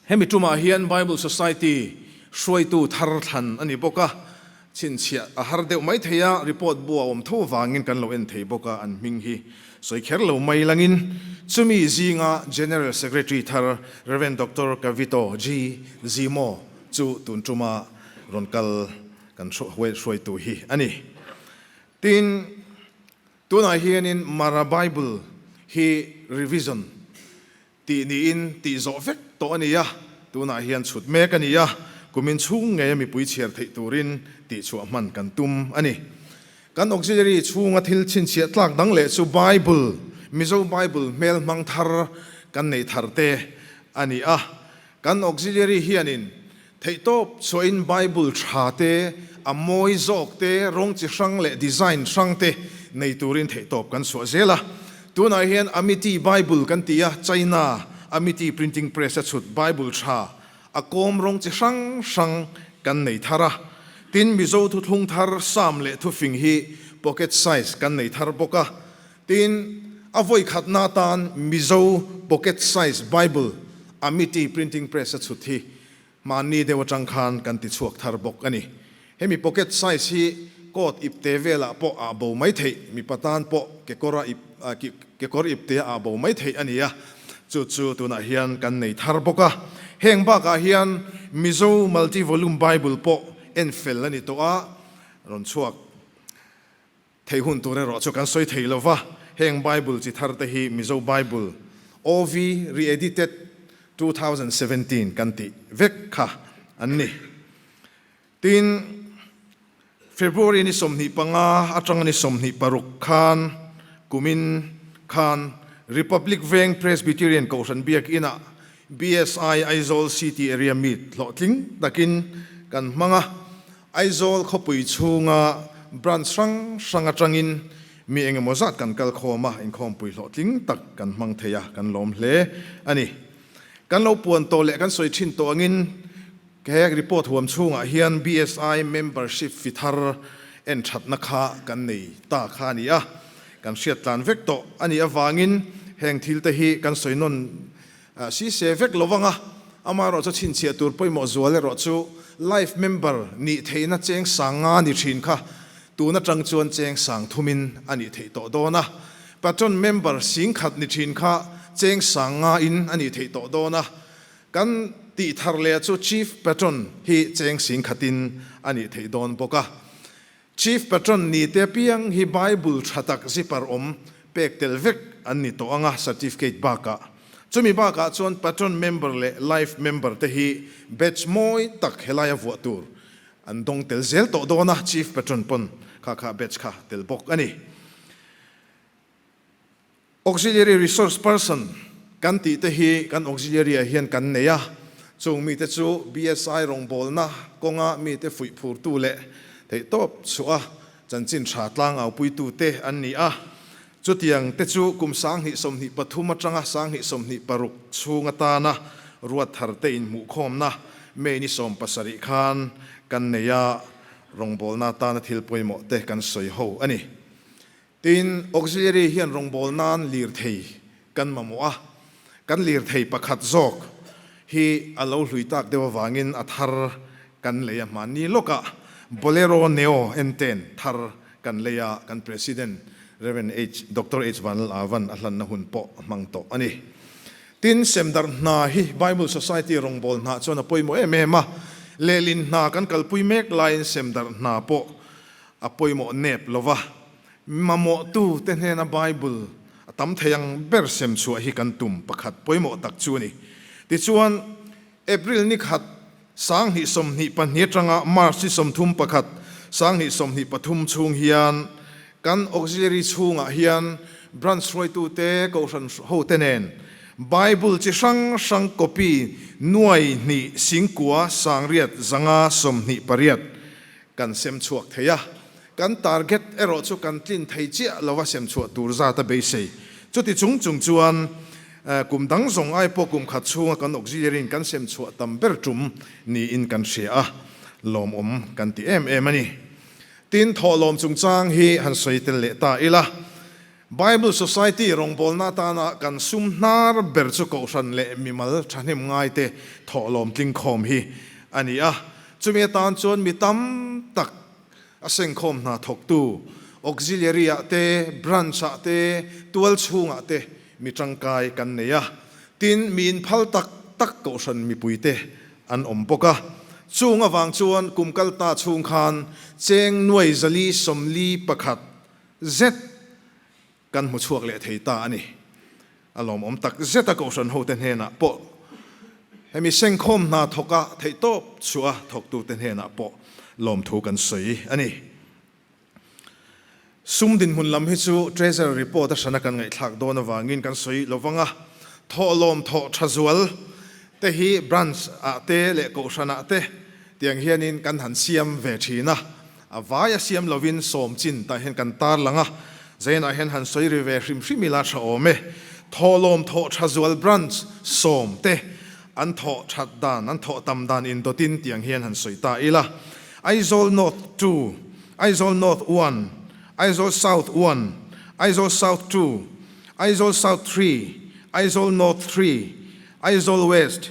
hemi tuma hian Bible Society shroi tu thar than ani boka chin chia a har deuh mai theia report bua tho wangin kan lo en thei boka an ming hi soi kher lo mai langin chumi zinga General Secretary thar Reverend Dr. Kavito G Zimo chu tun tuma ronkal kan shroi tu hi ani tin tuna hianin mara Bible hi revision ti ni in ti zo vek to ania tuna hian chut mek ania kumin chung nge mi pui chiar thei turin ti chu man kan tum ani kan auxiliary chunga thil chin chia tlak dang le chu Bible mizo Bible mel mang thar kan nei thar te ani kan auxiliary hianin thei top so in Bible tha te amoi zok te rong chi sang le design sang te nei turin thei top kan so zela tuna hian amity Bible kan tia China amity printing press chut Bible tha akom rong chi sang sang kan nei thara tin mizo thu thung thar sam le thu fing hi pocket size kan nei thar boka tin avoi khatna tan mizo pocket size Bible amity printing press chut hi mani dewa changkhan kan ti chuak thar bok ani hemi pocket size hi kot ipte vela po abo mai thei mi patan po ke kor ipte abo mai thei ania chu tuna hian kan nei thar boka heng ba ka hian mizo multi volume Bible po en fel ani to a ron chuak thei hun tu re ro chu kan soi thei lova heng Bible chi thar te hi mizo Bible OV re-edited 2017 kan ti vek kha anni tin February ni somni panga atang ni somni paruk khan kumin khan Republic Veng Presbyterian Kausan biak ina BSI Aizawl City Area Meet lotling takin kan manga Aizawl khopui chunga branch sang atangin mi engemozat kan kal khoma Inkhawmpui lotling tak kan mang theya kan lom hle ani kan lo puan to le kan soi thin to angin ke report huam chunga hian BSI membership fithar en thatna kha kan nei ta kha ni kan hriat tlan vek to ani awangin heng thil te hi kan soinon si se vek lovanga amaro chu chin chia tur poimo zuale ro chu life member ni theina cheng sanga ni thin kha tuna tangchuan cheng sang thumin ani thei to dona patron member sing khat ni thin kha cheng sanga in ani thei to dona kan ti thar le chu chief patron hi cheng sing khatin ani thei don boka chief patron ni te piang hi Bible thatak zipar pek tel vek ani to anga certificate baka chumi baka chon patron member le life member te hi batch moi tak helaya vuatur andong tel zel to dona chief patron pon kha batch kha tel bok ani auxiliary resource person kan ti te hi kan auxiliary hian kan neya chung mi te chu BSI rong bol na konga mi te fui phur tu le thei top chua chanchin tha tlang au pui tu te an ni chu tiang te chu kum sang hi som hi pathuma tanga sang hi som hi paruk chunga ta na ruat thar te in mu khom na me ni som pasari khan kan neya rong bol na ta na thil poimo te kan soi ho ani tin auxiliary hian rong bol nan lir thei kan mamu kan lir thei pakhat zok hi alo hluitak dewa wangin athar kan leya mani loka bolero neo enten thar kan leya kan president Reverend Dr. Aizawl avan ahlan na hun po mangto ani tin semdar na hi Bible Society rongbol na chona poimo emema lelin na kan kalpui mek line semdar na po apoimo nep lova mamo tu tenhena Bible tam theyang ber sem chu hi kan tum pakhat poimo tak chu ni ti chuan April ni khat sang hi som ni pan ni tanga March si som thum pakhat sang hi som ni pathum chung hian kan auxiliary chunga hian branch roi tu te ko san ho tenen Bible chi sang copy nuai ni singkua sangriat zanga som ni pariat kan sem chuak theya kan target ero chu kan tlin thei chia lawa sem chu tur za ta be sei จุดที่จุงจวนกลุ่มดังส่งไอ้พวกกลุ่มขัดช่วงกันออกซิเจนกันเสียมชัวตำเบอร์จุมนี่อินกันเสียลมกันที่มันนี่ตินทอลมจุงจางฮีหันสวยเตเลตาอีละ Bible Society รองบอลนาตานะกันซุ่มนาร์เบอร์จุกอชันเละมีมาลชันเฮมง่ายเตทอลมติงคอมฮีอันนี้จุมีตานจวนมีตั้มตักเส้นคอมนาทกตูออกซิเจนเตบรันช์เตตัวชูงเตมีจังกายกันเนี่ยตินมีนพัลตักกอชันมีปุยเตอันปกะชูงวางจวนกุมกัลตาชูงคานเจงหน่วยจลีสมลีประคัดเจ็ดกันหัวช่วงเละเทตานี่อารมณ์ตักเจ็ดตะกอชันโฮเทนเฮนะปะให้มีเส้นคมนาทกะเทโตชัวทกตูเทนเฮนะปะลมถูกันสวยอันนี้ซุ่มดินหุ่นลำให้จูเทรเซอร์รีพอร์ตชนะกันไงทักโดนวางินกันสวยระวังทอลมทอชัจวลเตฮีบรันส์เตเลโกชนะเตเตียงเฮียนินกันหันเสียมเวทีนะวายเสียมลวินสมจินแต่เห็นกันตาลังเจน่าเห็นหันสวยรีเวริมฟิมิลาชโอเมทอลมทอชัจวลบรันส์สมเตอันทอชัดดานอันทอตำดานอินโดตินเตียงเฮียนหันสวยตาอีละAizawl North 2 Aizawl North 1 Aizawl South 1 Aizawl South 2 Aizawl South 3 Aizawl North 3 Aizawl West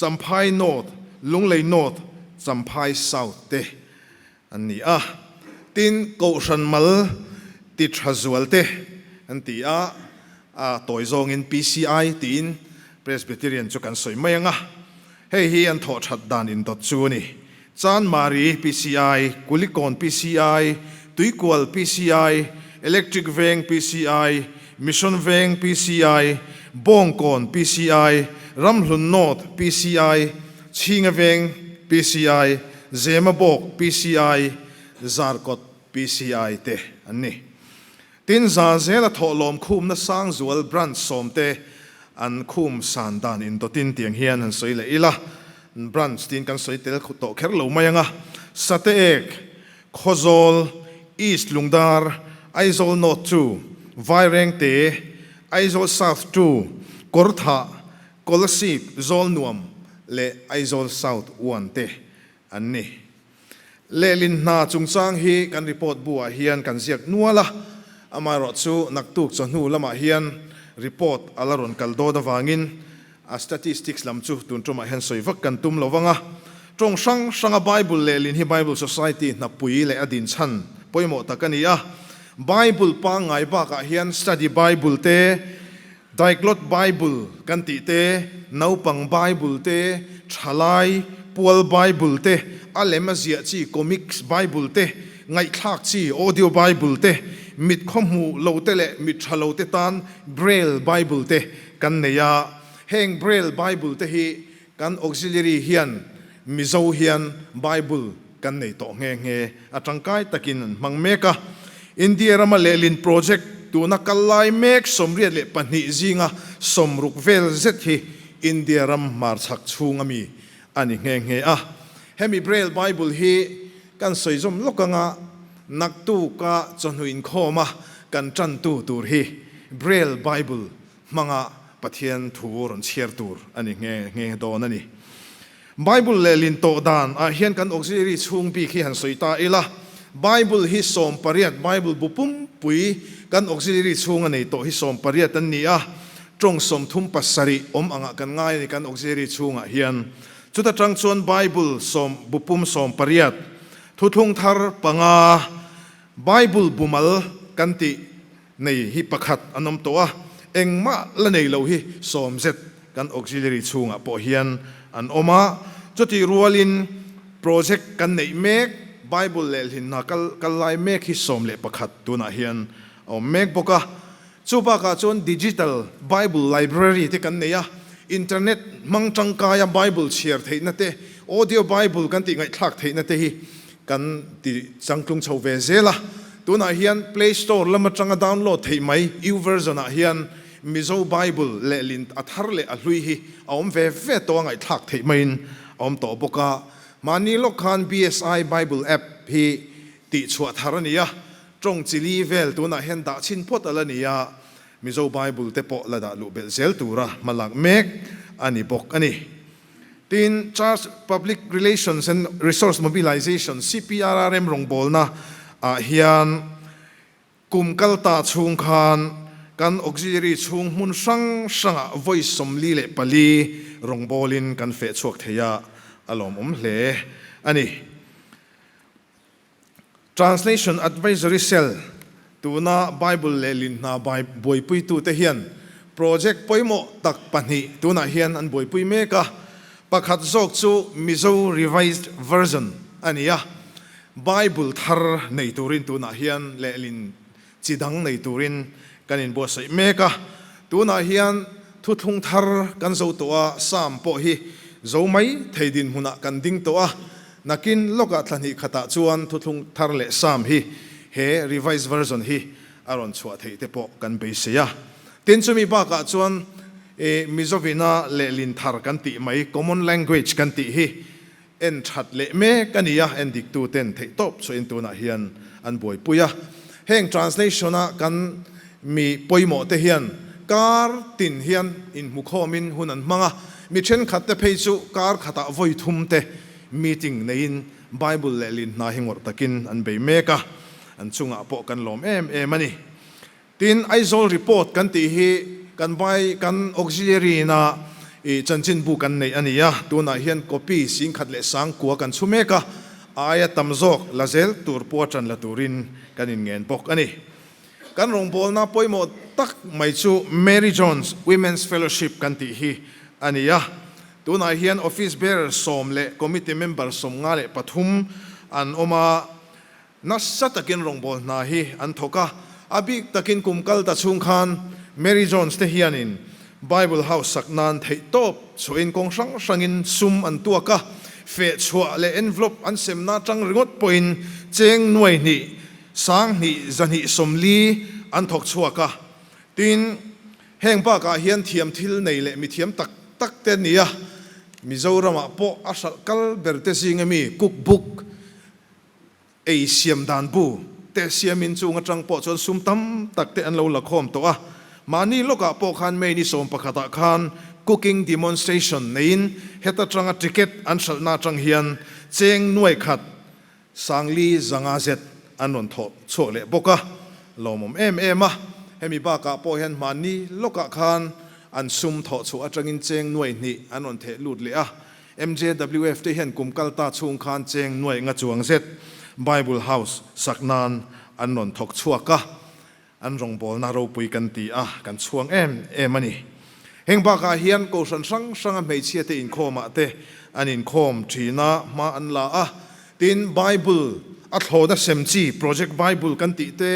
จำพาย North ลุงเลย North จำพาย South เตอันนี้ตินโกชันมัลติดฮัจวลเตอันที่ตัวจงอิน BSI ติน Presbyterian จุกันสวยไม่ยังเฮ้ยอันทอชัดดานอินตัวจูนี่จานมารี BSI กุลิกอน BSI ตุยกวล BSI Electric เวง BSI Mission เวง BSI บงกอน BSI รัมลุนโนด BSI ชิงเวง BSI เจมาบอก BSI ซาร์กอต BSI เตอันนี้ตินซาเซลทอลมคุมนัสางจวลบรันสมเตอันคุมสันดานอินตัวตินเตียงเฮียนอันสวยเลยอีละบรันสตินกันสวยเตลขุดโตแค่เหลวมายังสเตเอกโคโซลอีสต์ลุงดาร์ไอโซลโนตทูไวเรงเตไอโซลซาวท์ทูกอร์ธากอลซีบโซลนวมเลไอโซลซาวท์วันเตอันนี้เลลินนาจุงจางฮีกันรีพอร์ตบัวเฮียนกันเสียกนัวละอามารอดซูนักตุกจนูละมาเฮียนรีพอร์ตอลารอนกัลโดดวางินstatistics ลำจูตุนตรมาเห็นสวยฟักกันตุ้มละวังตรงช่างไบเบิลเลลินฮีไบเบิล Society นับปุยเลอดินชันปอยหมดตะกันนี่ไบเบิลปังไงบ้ากะเฮียน study Bible เตdiglot Bible กันติเตนาวปัง Bible เตฉลายปัว Bible เตอะไรมาเสียจี comics Bible เตไงคลากจี audio Bible เตมิดข้อมูโลเตเลมิดฉลาเตตัน Braille Bible เตกันเนี่ยแห่ง Braille Bible เตฮีกัน auxiliary เฮียนมิโซเฮียน Bible กันเนี่ยต่อเงยจังไกตะกินมังเมกะอินเดียรามาเลลินโปรเจกต์ตัวนักไลเมกสมเรียดเลปันหิจิงสมรุกเวลเซตฮีอินเดียรามมาร์ชักชูงมีอันนี้เงยเฮมี Braille Bible ฮีกันสวยจมลกงะนักตู้กะจนหุอินข้อมากันจันตู้ตูฮี Braille Bible มังะปะเทียนถูรนเชียร์ตูร์อันนี้เงยโดนั่นนี่ Bible เลลินโตดานเฮียนกันออกซิริชุงปีขี้หันสวยตาเอละ Bible ฮิสมปริยัด Bible บุปุ่มปุยกันออกซิริชุงอันนี้โตฮิสมปริยัดอันนี้จงสมทุมปัสสริอ่างกันง่ายในกันออกซิริชุงเฮียนจุดจังชวน Bible สมบุปุ่มสมปริยัดทุทุงทาร์ปังBible บุมัลกันติในฮิปขัดอันนำตัวเองมาละในเราฮิสมเสร็จกันออกซิลิชุงปอเฮียนอันอมาจุดที่รัวลินโปรเจกต์กันในเมกไบเบิลเลลินนักกันไลเมกฮิสมเลปขัดตัวน่ะเฮียนเอาเมกบอกจูปากาจนดิจิทัลไบเบิลไลบรารีที่กันเนี่ยอินเทอร์เน็ตมังจังกายไบเบิลเชียร์เทนั่นเตออดิโอไบเบิลกันติไงทักเทนั่นเตฮิกันติจังกรุงชาวเวเซล่ะตัวน่ะเฮียน Play Store แล้วมาจังดาวน์โหลดที่ไหมยูเวอร์ชันน่ะเฮียนมิโซไบเบิลเลลินอัฐร์เลอลุยฮีเอาเวตัวไงทักที่ไหมเอาตัวบอกว่ามานี่ลูกคัน BSI Bible App ฮีติชวดฮาร์นี่จงจิลีเวลตัวน่ะเฮียนด่าชินพดอะไรนี่ mizo Bible te po lada lu bel zel tura malak mek ani bok ani tin Charge Public Relations and Resource Mobilization CPRRM rongbol na hian kumkal ta chung khan kan auxiliary chung mun sang sanga voice somli le pali rongbolin kan fe chuak theya alom hle ani Translation Advisory Cell tuna Bible le lin na boipui tu te hian project poimo tak pani tuna hian an boipui meka pakhat zok chu mizo revised version ania Bible thar nei turin tuna hian le lin chidang nei turin kanin bo sai meka tuna hian thuthung thar kan zo toa sam po hi zo mai theidin huna kan ding toa nakin loka thlani khata chuan thuthung thar le sam hi he revised version hi aron chua theite po kan beisia tin chumi ba ka chuan mizovina le lin thar kan ti mai common language kan ti hi en that le me kania en dik tu ten thei top so in tuna hian an boi puya heng translation a kan mi poimo te hian kar tin hian in mukhomin hunan manga mi chen khat te phei chu kar khata voi thum te meeting nein Bible le lin na hingor takin an be meka an chunga po kan lom mani tin Aizawl report kan ti hi kan bai kan auxiliary na chanchin bu kan nei ania tuna hian copy sing khat le sang kwa kan chumeka aya tamzok lazel tur puachan la turin kanin ngen pok ani kan rongbol na poimo tak mai chu Mary Jones Women's Fellowship kan ti hi ania tuna hian office bearer som le committee member som nga le pathum an oma nasa takin rongbol na hi an thoka abi takin kumkal ta chung khan Mary Jones te hianin Bible House saknan thei top so in kong sang sangin sum an tuaka fe chua le envelope an semna tang ringot point cheng nuai ni sang ni zani somli an thok chuaka tin heng pa ka hian thiam thil nei le mi thiam tak tak te nia Mizorama po asal kal berte singami cookbook ei siam dan bu te siamin chu ngatang po chon sum tam tak te an lo la khom to a mani loka po khan me ni som pakhata khan cooking demonstration nein heta tranga ticket an salna tang hian cheng nuai khat sangli zanga zet anon tho chole boka lomom ema hemi ba ka po hian mani loka khan an sum tho chu atangin cheng nuai ni anon the lut le a MJWF te hian kumkal ta chung khan cheng nuai nga chuang zet Bible House saknan anon thok chuaka an rongbol na ro pui kan ti a kan chuang ani heng ba ka hian ko san sang sang mei chia te in khoma te an in khom thina ma an la a tin Bible a thloda semchi project Bible kan ti te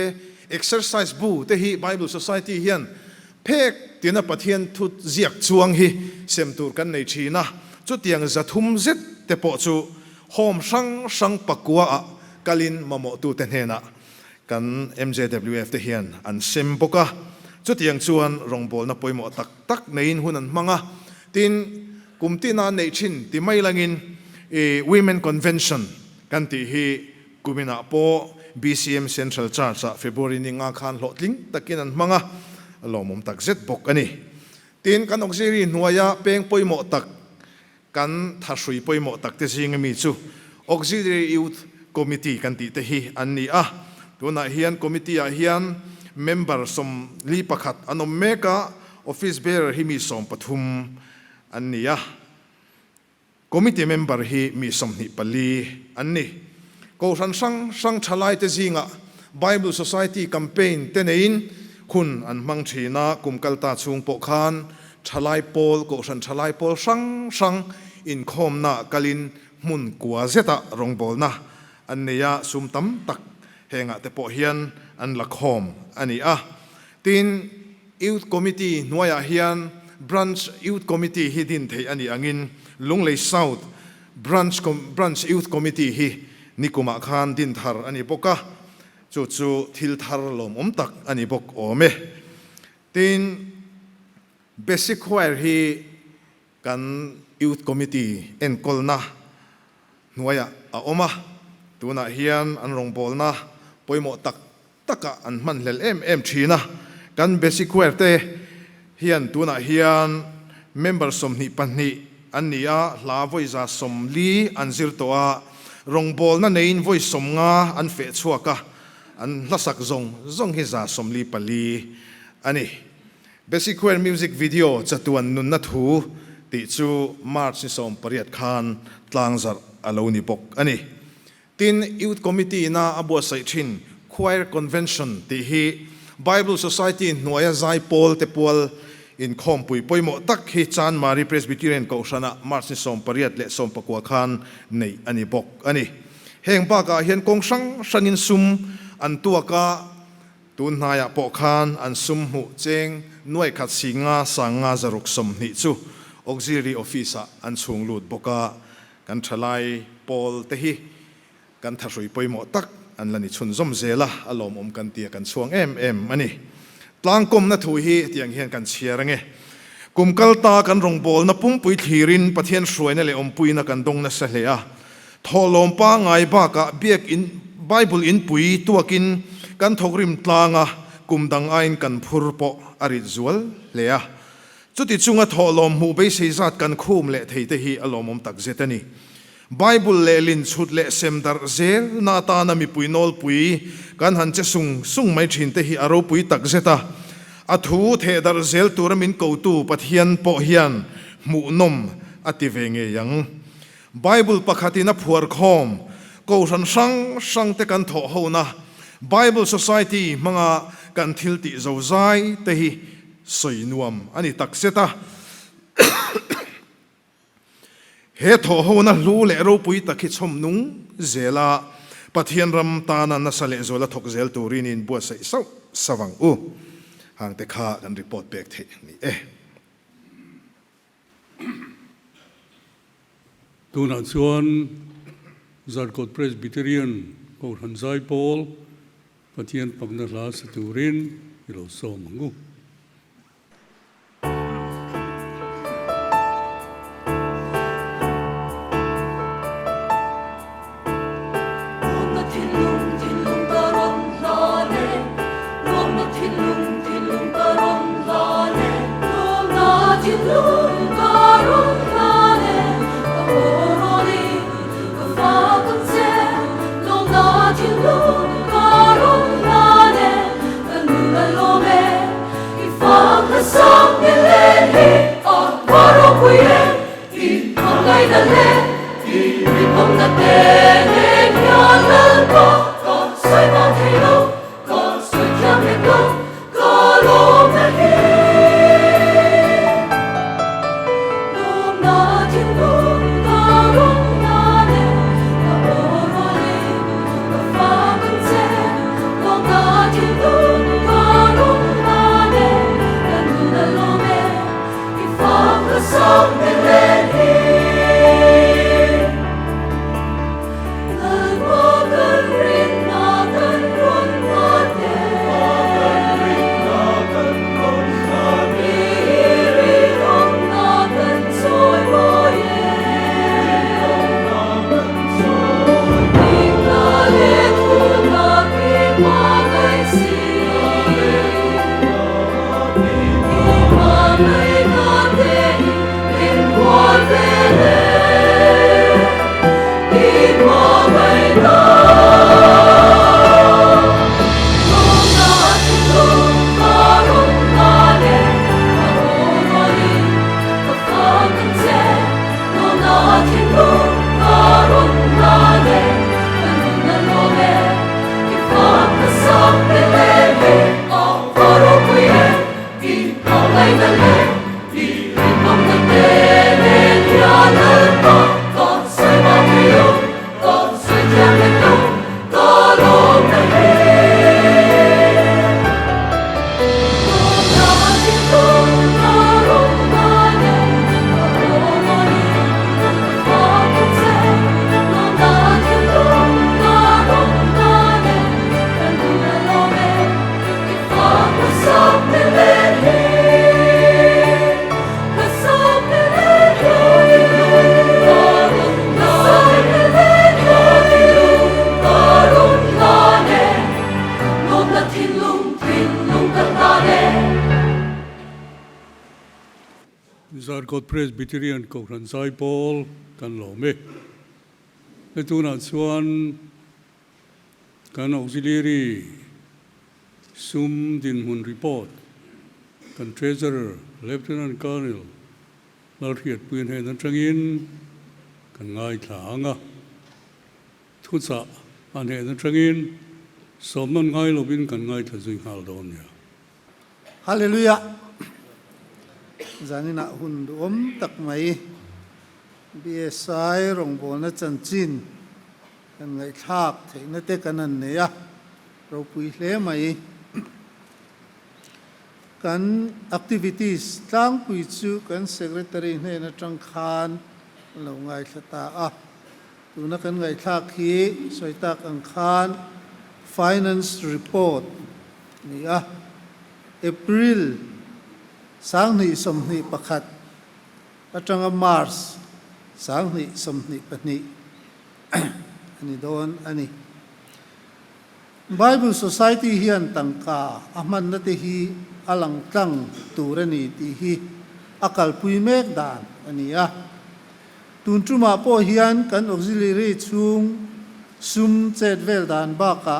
exercise bu te hi Bible Society hian phek tina pathian thut ziak chuang hi semtur kan nei thina chu tiang zathum zet te po chu hom sang pakua a kalin mamo tu ten hena kan MJWF te hian an sem boka chu tiang chuan rongbol na poimo tak tak nein hunan manga tin kumtina nei chin ti mai langin women convention kan ti hi kumina po BCM Central Church a February ni nga khan hlotling takin an manga lomom tak zet bok ani tin kan auxiliary nuaya peng poimo tak kan thasui poimo tak te singami chu auxiliary youth committee kan ti te hi anni a tuna hian committee a hian member som li pakhat anom meka office bearer hi mi som pathum anni a committee member hi mi som ni pali anni ko sang thalai te zinga Bible Society campaign te nein khun an mang thina kumkalta chung po khan thalai pol ko san thalai pol sang in khom na kalin mun kwa zeta rongbol na anneya sumtam tak henga te po hian an lakhom ani a tin youth committee nuaya hian branch youth committee hi din thei ani angin lunglei south branch youth committee hi nikuma khan din thar ani boka chu thil thar lom tak ani bok ome tin basic choir hi kan youth committee en kolna nuaya a oma tuna hian an rongbol na poimo tak taka an man hlel em thina kan basic choir te hian tuna hian member som ni panni ania la voiza som li anzir toa rongbol na nein voice som nga an fe chuaka an lasak zong hi za som li pali ani basic choir music video chatuan nun na thu ti chu march ni som pariat khan tlangzar aloni bok ani tin youth committee na abo sai thin choir convention ti hi Bible Society nuaya zai pol te pol Inkhawmpui poimo tak hi chan mari Presbyterian kausana march ni som pariat le som pakwa khan nei ani bok ani heng pa ka hian kong sang sanin sum an tuaka tun haya po khan an sum hu cheng nuai khat singa sanga zaruk som ni chu auxiliary officer an chung lut boka kan thalai pol te hi kan tharui poimo tak an lani chun zom zela alom kan tia kan chuang em ani tlangkom na thu hi tiang hian kan chiarange kumkal ta kan rongbol na pumpui thirin pathian hruaina le ompui na kan dong na sa hlea tholom pa ngai ba ka biak in Bible in pui tuakin kan thokrim tlanga kumdang ain kan phurpo arizwal lea chuti chunga tholom hu be seizat kan khum le theite hi alomom tak zetani Bible le lin chut le semdar zel na ta na mi puinol pui kan han che sung mai thin te hi aro pui tak zeta athu the dar zel turamin ko tu pathian po hian mu nom ativenge yang Bible pakhatina phuar khom ko sang te kan tho ho na Bible Society manga kan thil ti zo zai te hi soinuam ani tak zeta he tho ho na lu le ro pui takhi chom nung zela pathian ram ta na sale zola thok zel turin in bo sai so sawang u hang te kha kan report back the ni tuna chuan zarkot Presbyterian ko hanzai pol pathian pagna la sa turin ilo so mangu Inkhawmpui Zarkot Presbyterian ko kan sai Paul kan lo me itu na chuan kan auxiliary sum din hun report kan treasurer lieutenant colonel lalriat puin he nan changin kan ngai thanga thusa an he nan changin som nan ngai lobin kan ngai thazui hal don ya Hallelujah. Zanina hun tak mai BSI rong bo na chan chin kan ngai thak thei na te kanan ne ya ro pui hle mai kan activities tlang pui chu kan secretary ne na tang khan lo ngai thata a tu na kan ngai thak hi soitak ang khan finance report ni a April sang ni som ni pakhat atanga Mars sang ni som ni pani ani don ani Bible Society hian tangka aman na te hi alang tang turani ti hi akal pui mek dan ani a tun truma po hian kan auxiliary chung sum chet vel dan ba ka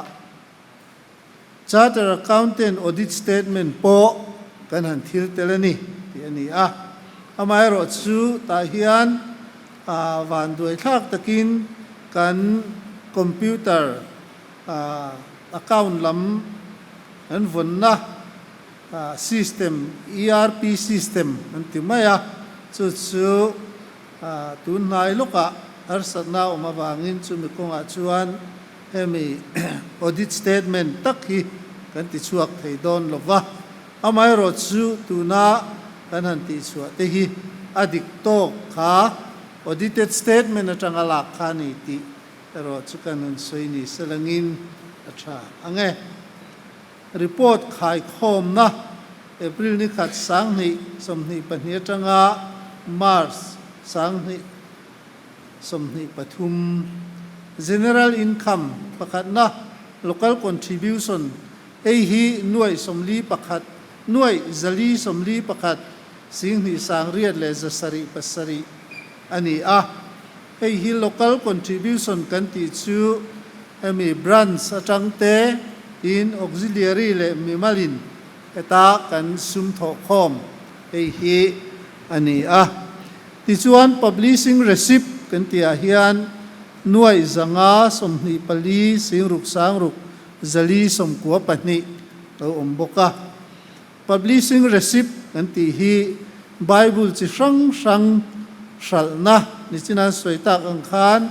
Charter Accountant Audit Statement po kan han thil telani ti ani a amai ro chu ta hian van doi thak takin kan computer account lam an vonna system ERP system anti maya chu tun nai loka arsana umawangin chu mi konga chuan hemi audit statement takhi kan ti chuak thei don lova amai ro chu tuna kan han ti chuak te hi adik to kha audited statement atanga la khani ti ro chu kan un soini selangin acha ange report khai khom na April ni khat sang ni som ni pahnia tanga March sang ni som ni pathum general income pakhat na local contribution ei hi nuai somli pakhat nuai zali somli pakhat sing ni sang riat le zasari pasari ani a ei hi local contribution kan ti chu emi branch atang te in auxiliary le mimalin eta kan sum tho khom ei hi ani a ti chuan publishing receipt kan ti a hian nuai zanga somni pali singruk sangruk zali som kwa pani to omboka publishing receipt kan ti hi Bible chi sang shalna ni china soita ang khan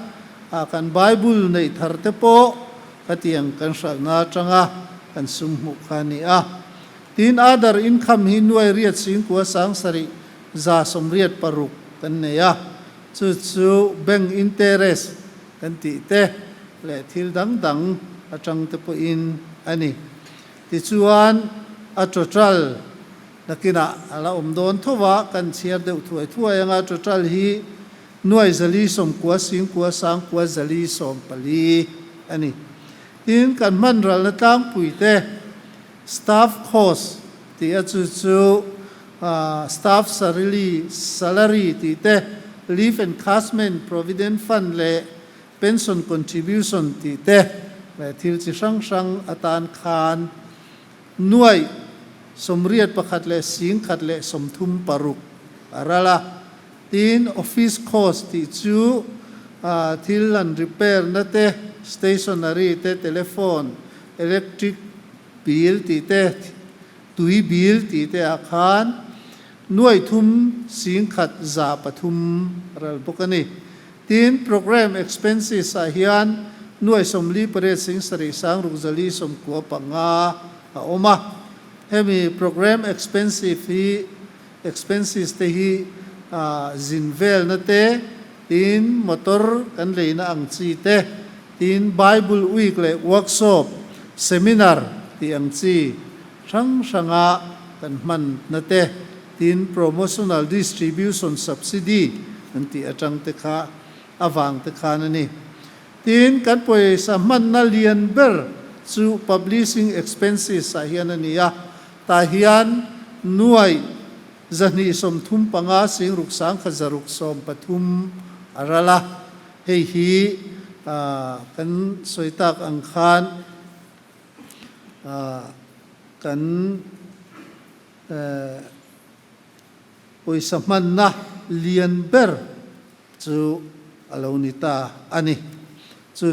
kan Bible nei tharte po katiang kan shalna tanga kan summu khani a tin other income hi nuai riat sing kwa sang sari za som riat paruk kan ne ya chu bank interest kan ti te le thil dang atang te po in ani ti chuan a total nakina ala don thowa kan chiar deuh thuai anga total hi nuai zali som kwa sing kwa sang kwa zali som pali ani tin kan man ral na tang pui te staff cost ti a chu staff salary ti te leave encashment provident fund le pension contribution ti te le thil chi sang atan khan nuai somriat pakhat le sing khat le somthum paruk arala tin office cost ti chu thil and repair na te stationery te telephone electric bill ti te tui bill ti te akhan nuai thum sing khat za pathum ral bokani tin program expenses a hian nuai somli pare sing sari sang rukzali som ko panga a oma hemi program expenses te hi zinvel na te tin motor kan leina ang chi te tin Bible week le workshop seminar ti ang chi sanga kan man na te tin promotional distribution subsidy anti atang te kha awang te kha na ni tin kan poi sa man na lian ber chu publishing expenses a hian ania ta hian nuai zani som thum panga sing ruk sang khazaruk som pathum arala hei hi kan soitak ang khan kan poisaman na lian ber chu alonita ani chu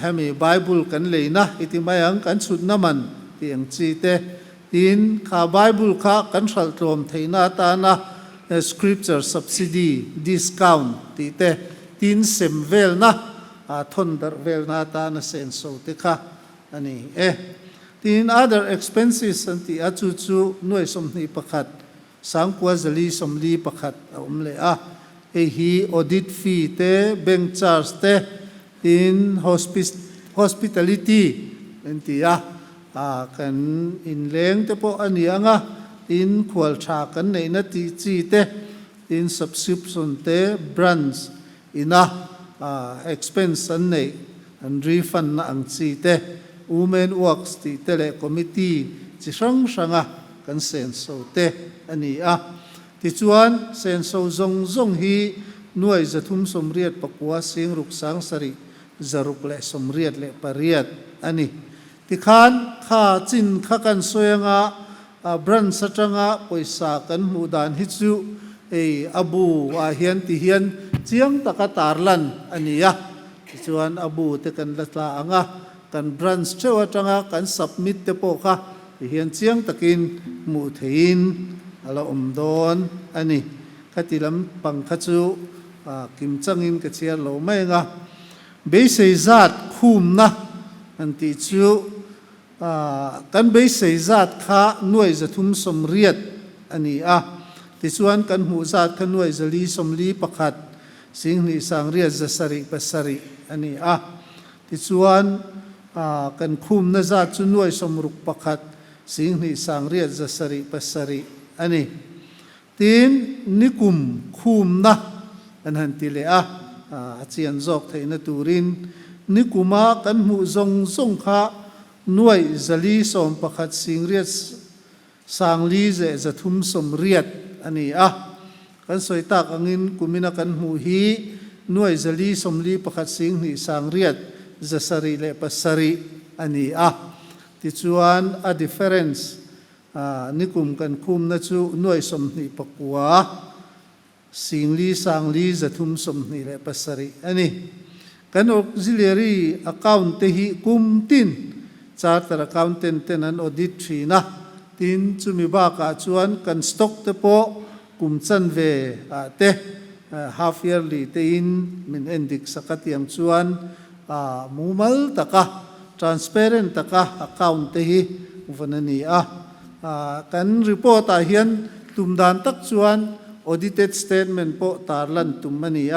hemi Bible kan leina itimayang kan sut naman tiang chi te tin kha Bible kha kan sal trom theina ta na scripture subsidy discount ti te tin sem vel na thon dar vel na ta na sen so te kha ani tin other expenses anti achu chu noi som ni pakhat sangkwa zali som li pakhat le hi audit fee te bank charge te in hospitality anti kan in leng te po ani anga in khwal tha kan nei na ti chi te in subscription te brands ina expense an nei an refund na ang chi te women works ti tele committee chi sang sanga kan sen so te ani ti chuan sen so zong hi nuai zathum somriat pakwa sing ruk sang sari zaruk le somriat le pariat ani ti khan kha chin kha kan soyanga brand satanga poisa kan mudan hi chu abu hian ti hian chiang taka tarlan ania ti chuan abu te kan latla anga kan branch chewa tanga kan submit te po kha hian chiang takin mu thein ala don ani khatilam pangkhachu kim changin ka chiar lo mai nga BSI zat khum na anti chu kan BSI zat kha nuai zathum som riat ani ti chuan kan hu zat kan nuai zali som li pakhat sing ni sang riat zasari pasari ani ti chuan kan khum na zat chu nuai som ruk pakhat sing ni sang riat zasari pasari ani tin nikum khum na an han ti le chian zok theina turin nikuma kan mu zong kha nuai zali som pakhat sing riat sang li ze zathum som riat ani kan soitak angin kumina kan mu hi nuai zali som li pakhat sing ni sang riat zasari le pasari ani ti chuan a difference nikum kan khum na chu nuai som ni pakwa singli sangli zathum som ni le pasari ani kan auxiliary account te hi kumtin charter accountant ten an audit thina tin chumi ba ka chuan kan stock te po kumchan ve te half yearly te in min endik sakatiam chuan mumal taka transparent taka account te hi vanani kan report hian tumdan tak chuan audited statement po tarlan tumani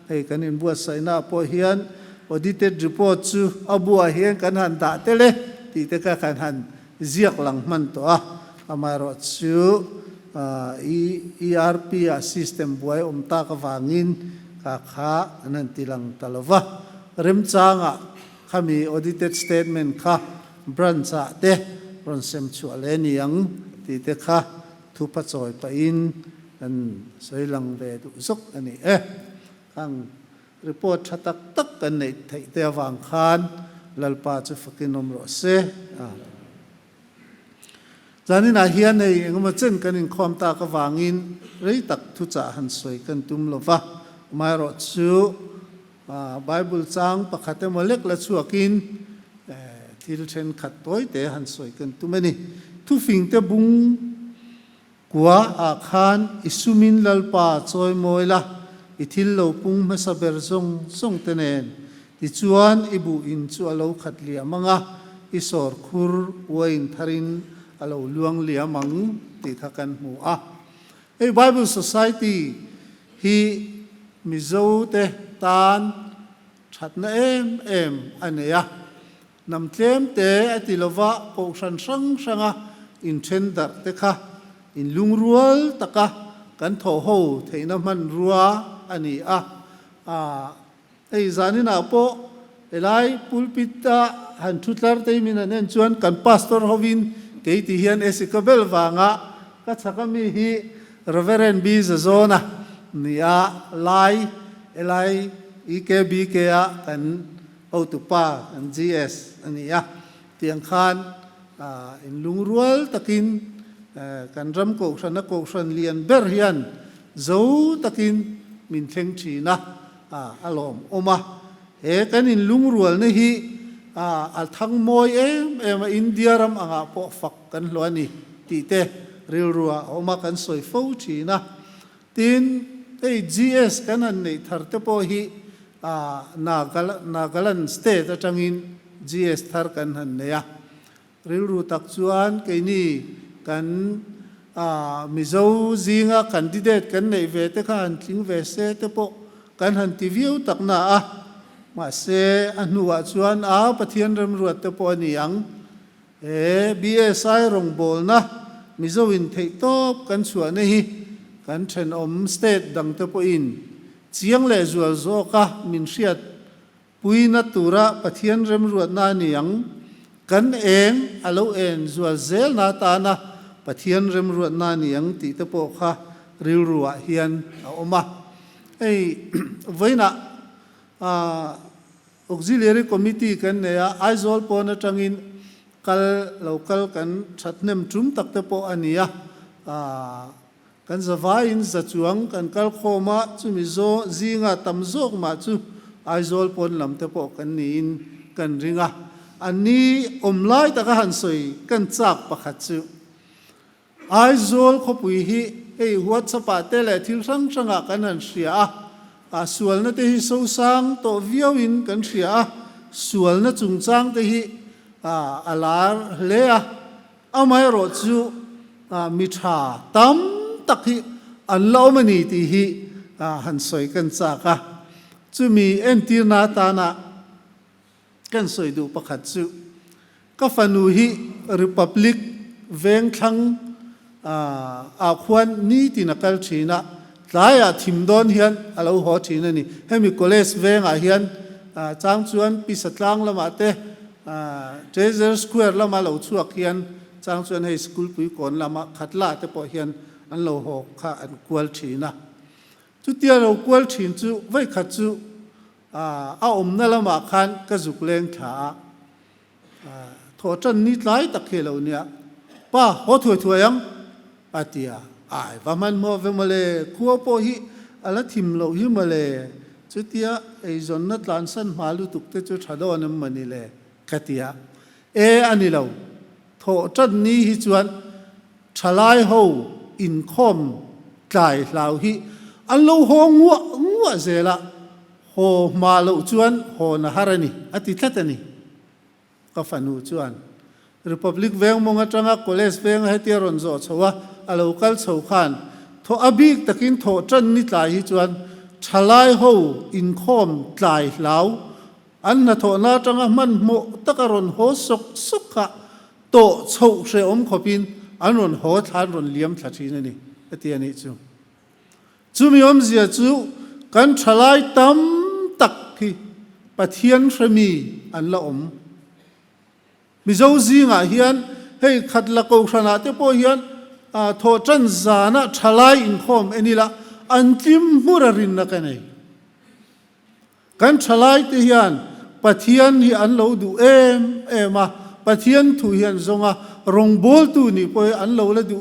hei kan in buat saina po hian audited report chu abu hian kan han da tele ti te ka kan han ziak lang man to amaro chu ERP system buai ta ka wangin ka kha anan tilang talova rem changa khami audited statement kha branch te ronsem chu aleni ang ti te kha thupa choi pa in an soilang ve du zok ani ang report thatak tak kan nei thei te wang khan lalpa chu fakinom ro se zanin hian nei engma chen kan in khom ta ka wangin rei tak thu cha han soi kan tum lova mai ro chu Bible chang pakhate molek la chuakin thil then khat toy te han soi kan tumani thu fing te bung kwa khan isumin lalpa choi moila ithil lo pung ma saber song tenen ti chuan ibu in chu alo khat lia manga isor khur wain tharin alo luang lia mang ti thakan mu Bible Society hi mizo te tan thatna em aneya nam tlem te atilova ko san sang sanga in tender te kha in lungrual taka kan tho ho theina man ruwa ani zanina po elai pulpita han thutlar te min anen chuan kan pastor hovin ke ti hian esikabel wanga ก็ชักมีฮีReverend B Zona nia lai elai EKBK kan autupa kan GS ania tiang khan in lungrual takin kan ram ko san lian ber hian zo takin min thleng thina alom oma he kan in lungrual na hi al thang moi em India ram anga po fak kan hlwani ti te ril ruwa oma kan soi fo thina tin GS kan an nei thar te po hi Nagaland state atangin GS thar kan han neya ril ru tak chuan ke ni kan mizo zinga candidate kan nei ve te khan tling ve se te po kan han ti view tak na ma se anuwa chuan pathian ram ruat te po ni ang BSI rong bol na mizo in thei top kan chua ne hi kan then state dang te po in chiang le zual zo ka min hriat puina tura pathian rem ruat na niang kan eng alo en zual zel na ta na pathian rem ruat na niang ti te po kha ril ruwa hian oma voina auxiliary committee kan ne Aizawl pon atangin kal local kan thatnem tum tak te po ania kan zavain zachuang kan kal khoma chumi zo zinga tamzok ma chu Aizawl pon lam te po kan niin kan ringa ani omlai ta ka han soi kan chak pakhat chu Aizawl khopui hi WhatsApp te le thil sang sanga kan han sia sual na te hi so sang to viawin kan sia sual na chungchang te hi alar lea amai ro chu mitha tam tak hi an lo mani ti hi han soi kan cha ka chu mi enti na ta na kan soi du pakhat chu ka fanu hi republic veng thang khwan ni ti na kal thina tlaya thimdon hian alo ho thina ni hemi college veng hian chang chuan pisatlang lama te Treasure Square lama lo chuak hian chang chuan hei school pui kon lama Khatla te po hian an lo ho kha an kwal thina chu tia lo kwal thin chu vai khat chu om na lama khan ka zuk leng tha tho tan ni tlai tak he lo nia pa ho thoi thoi yang atia ai va man mo ve male khuo po hi ala thim lo hi male chu tia ei zon na tlan san malu tuk te chu thado nam mani le katia ani lo tho tan ni hi chuan thalai ho in khom tlai hlau hi an lo ho ngwa zela ho ma lo chuan ho na harani ati thatani ka fanu chuan republic veng monga tanga college veng hetiaron zo chowa a local chho khan tho abik takin tho tan ni tlai hi chuan thalai ho in khom tlai hlau an na tho na tanga man mo takaron ho sok kha to chho se khopin anon ho than ron liam thlathina ni atiani chu mi zia chu kan thalai tam tak hi pathian hrami an la mi zo zinga hian hei Khatla ko thana te po hian tho tan zana thalai in khom enila an tim murarin na kanai kan thalai te hian pathian hi an lo du ema pathian thu hian zonga rongbol tu ni poi an lo la du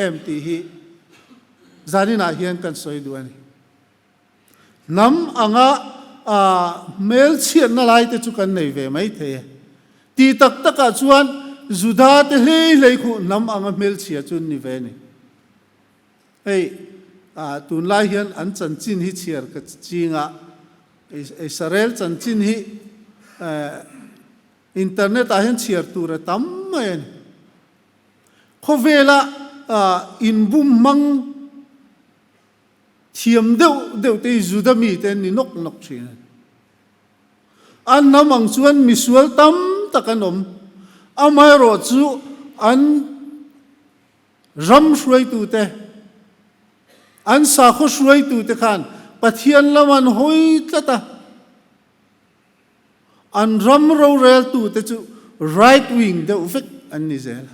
em ti hi zanina hian kan soi du ani nam anga mel chian na lai te chu kan nei ve mai the ti tak taka chuan zuda te lei khu nam anga mel chia chun ni ve ni tun lai hian an chan chin hi chiar ka chinga Israel chan chin hi internet a hian chiar tur tam mai khovela in bum mang thiam deuh te zuda mi ten ni nok thin an namang chuan misual tam takanom amai ro chu an ram shruai tu te an sa kho shruai tu te khan pathian laman hoi tlata an ram ro rel tu te chu right wing de ufek an ni zel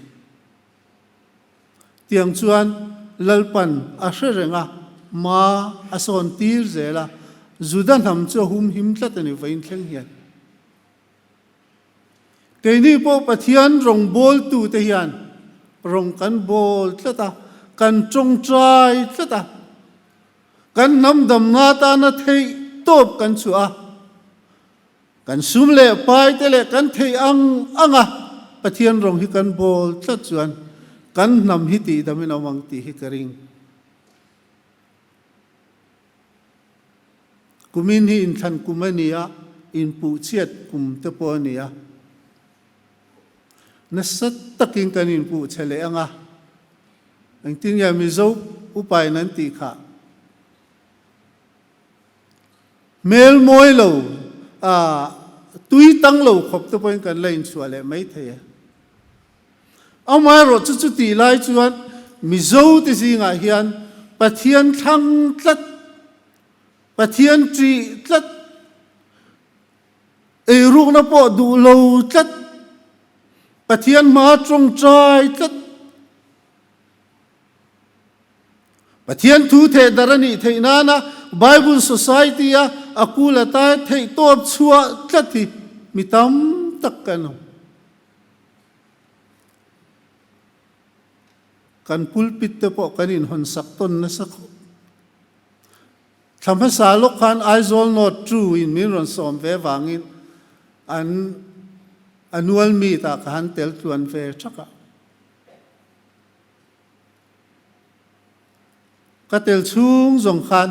tiang chuan lalpan a hrerenga ma a son tir zela Judan ham chu hum him tlat ani vein thleng hian keini po pathian rong bol tu te hian rong kan bol tlata kan chong trai tlata kan nam dam na ta na thei top kan chua kan sum le pai te le kan thei anga pathian rong hi kan bol tlat chuan kan nam hi ti damin awang ti hi karing kumin hi in than kumania in pu chiat kum te po ania na sat takin kan in pu chele anga ang tin ya mi zo upai nan ti kha mel moi lo tui tang lo khop te point kan lain chuale mai the amai ro chu chu ti lai chuan mi zo ti zinga hian pathian thang tlat pathian tri tlat e ru na po du lo tlat pathian ma trong trai tlat pathian thu the darani theina na Bible Society a akula ta thei top chua tlati mitam takkano kan pulpit te po kanin hon sakton na sakho thamha salok khan Aizawl not true in minron som ve wangin an annual meet a khan tel tuan ve chaka katel chung zong khan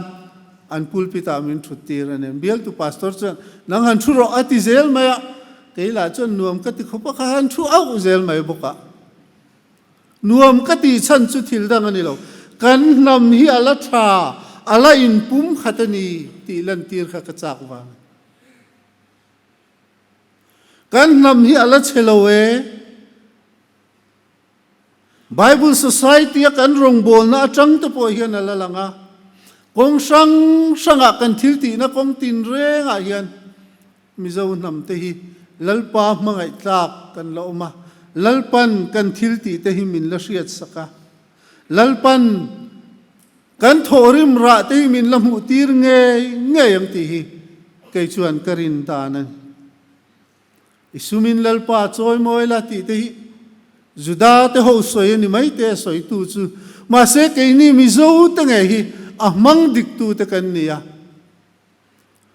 an pulpita min thutir an bial tu pastor chan nang han thu ro ati zel maya keila chon nuam kati khopa khan thu au zel mai boka nuam kati chan chu thil dang ani lo kan nam hi ala tha ala in pum khatani ti lan tir kha ka chak wa kan nam hi ala chelowe Bible Society kan rong bol na atang te po hian ala langa kong sanga kan thil ti na kong tin renga hian mizo nam te hi lalpa mangai tlak kan lauma lalpan kan thil ti te hi min la hriat saka lalpan kan thorim ra te hi min la mu tir nge yang ti hi kei chuan karin danan isumin lalpa choi moi la ti te hi Juda te ho soi ni mai te soi tu chu ma se ke ni mi zo te nge hi a mang dik tu te kan nia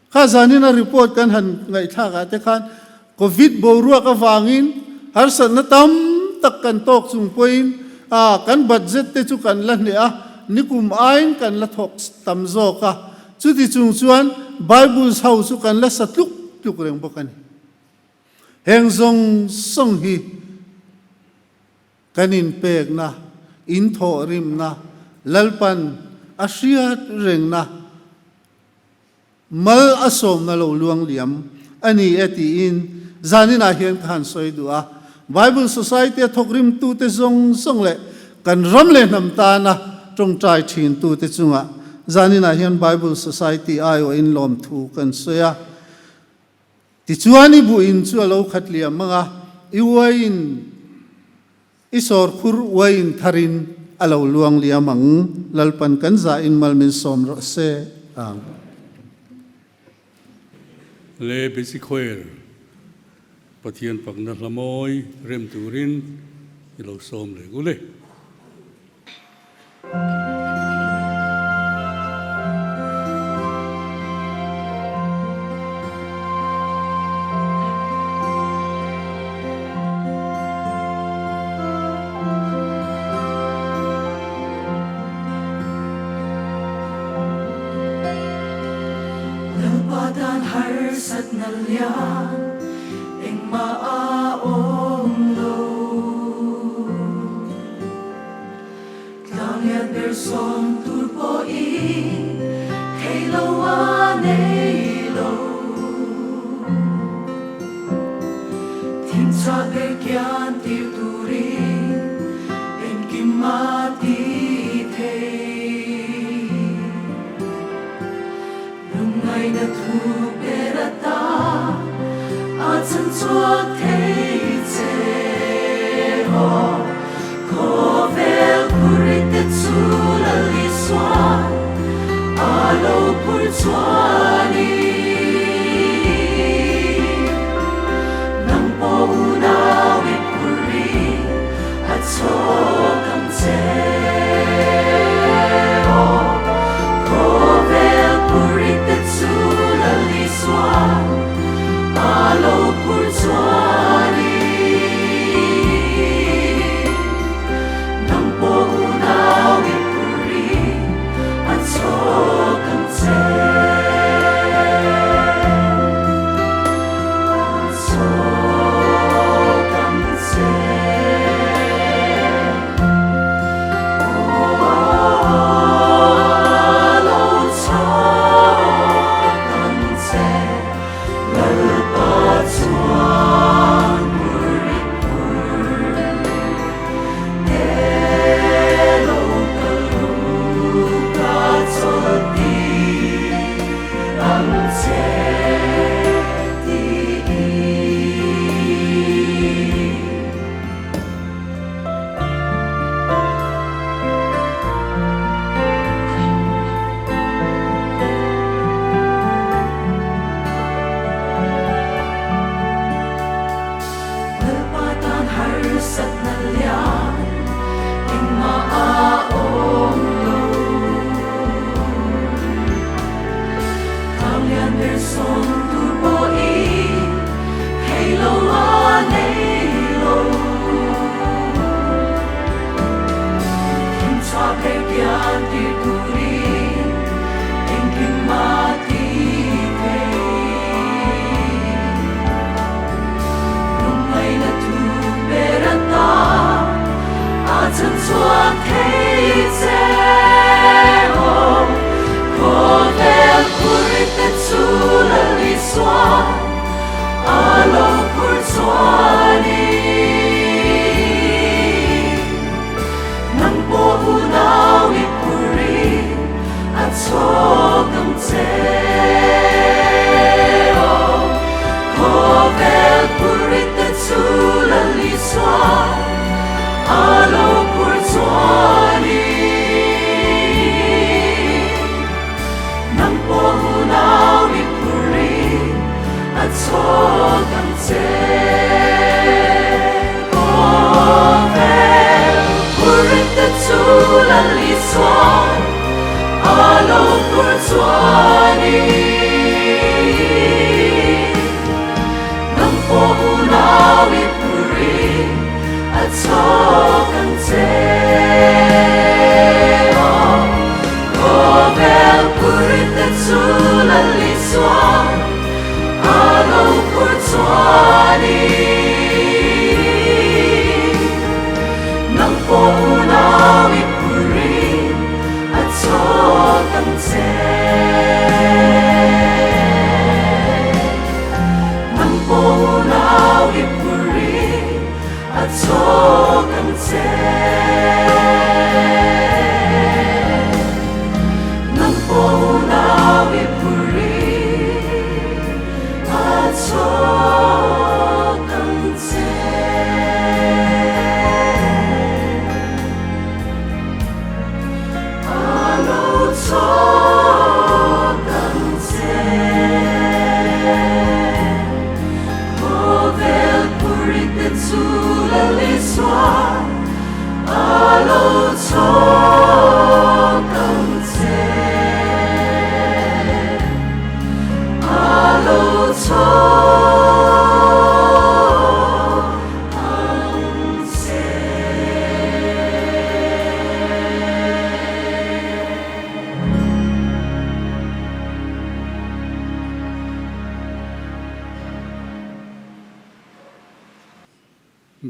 kha zanina report kan han ngai tha ga te khan covid bo ruwa ka wangin har san na tam tak kan tok chung poin kan budget te chu kan la ne a nikum ain kan la thok tam zo ka chu ti chung chuan Bible house chu kan la satluk tuk reng bokan heng zong song hi kanin pek na in tho rim na lalpan asriat reng na mal asom na lo luang liam ani eti in zanina hian khan soi dua Bible Society thokrim tu te zong song le kan ram le nam ta na trong trai thin tu te chunga zanina hian Bible Society ayo in lom thu kan soya ti chuani bu in chu lo khatlia manga iwain isor khur wain tharin alo luang liamang lalpan kan za in malmin som ro se ang le bisikhoer pathian pakna lamoi rem turin ilo som le gule Lalpatan har sat na lian eng maaong lo Tlang yat bersom turpo I kay lawan ay lo Tim sa berkyan tir turin eng kimati Ngay na thu perata at san chuak thei che ho ko vel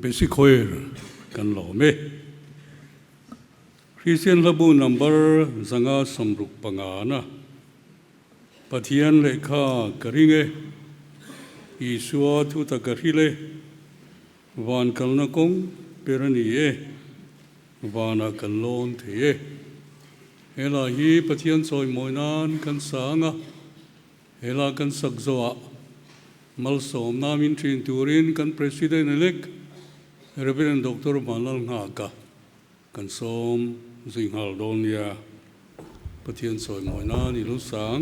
basic hoir kan lo me Christian labu number zanga samruk pangana pathian lekha karinge isua thu takarile van kalna kong perani e vana kalon the ela hi pathian soi moinan kan sanga ela kan sakzoa mal som namin trin turin kan president elect Reverend Dr. Manal Ngaka kan som zinghal donia ประเทียนสอยหมอยนานี่รู้สัง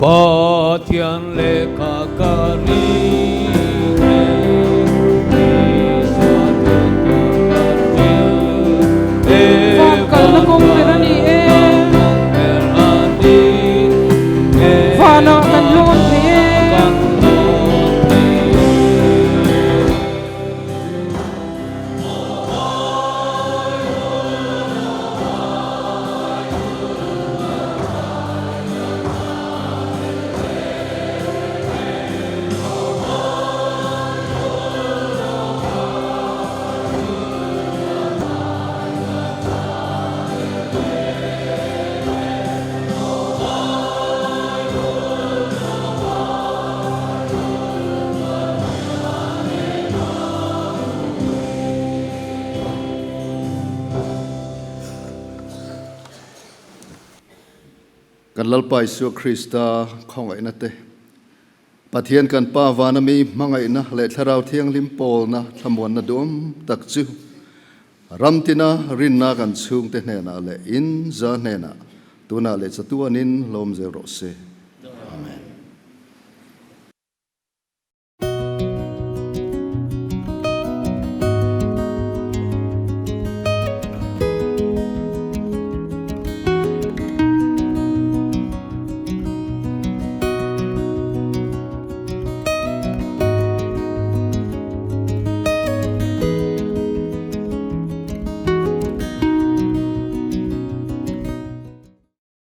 Patian le kakariกันลัลไปสุคริสตาของไอ้นั่นเตปะเทียนกันป้าวานามีมังไงนะเละทาราวเทียงลิมโปลนะทำวันนะดวมตักจูรัมตินะรินนากันซุงเตเนนะเละอินซาเนนะตัวน่ะเละสตัวนินลมเซโรเซ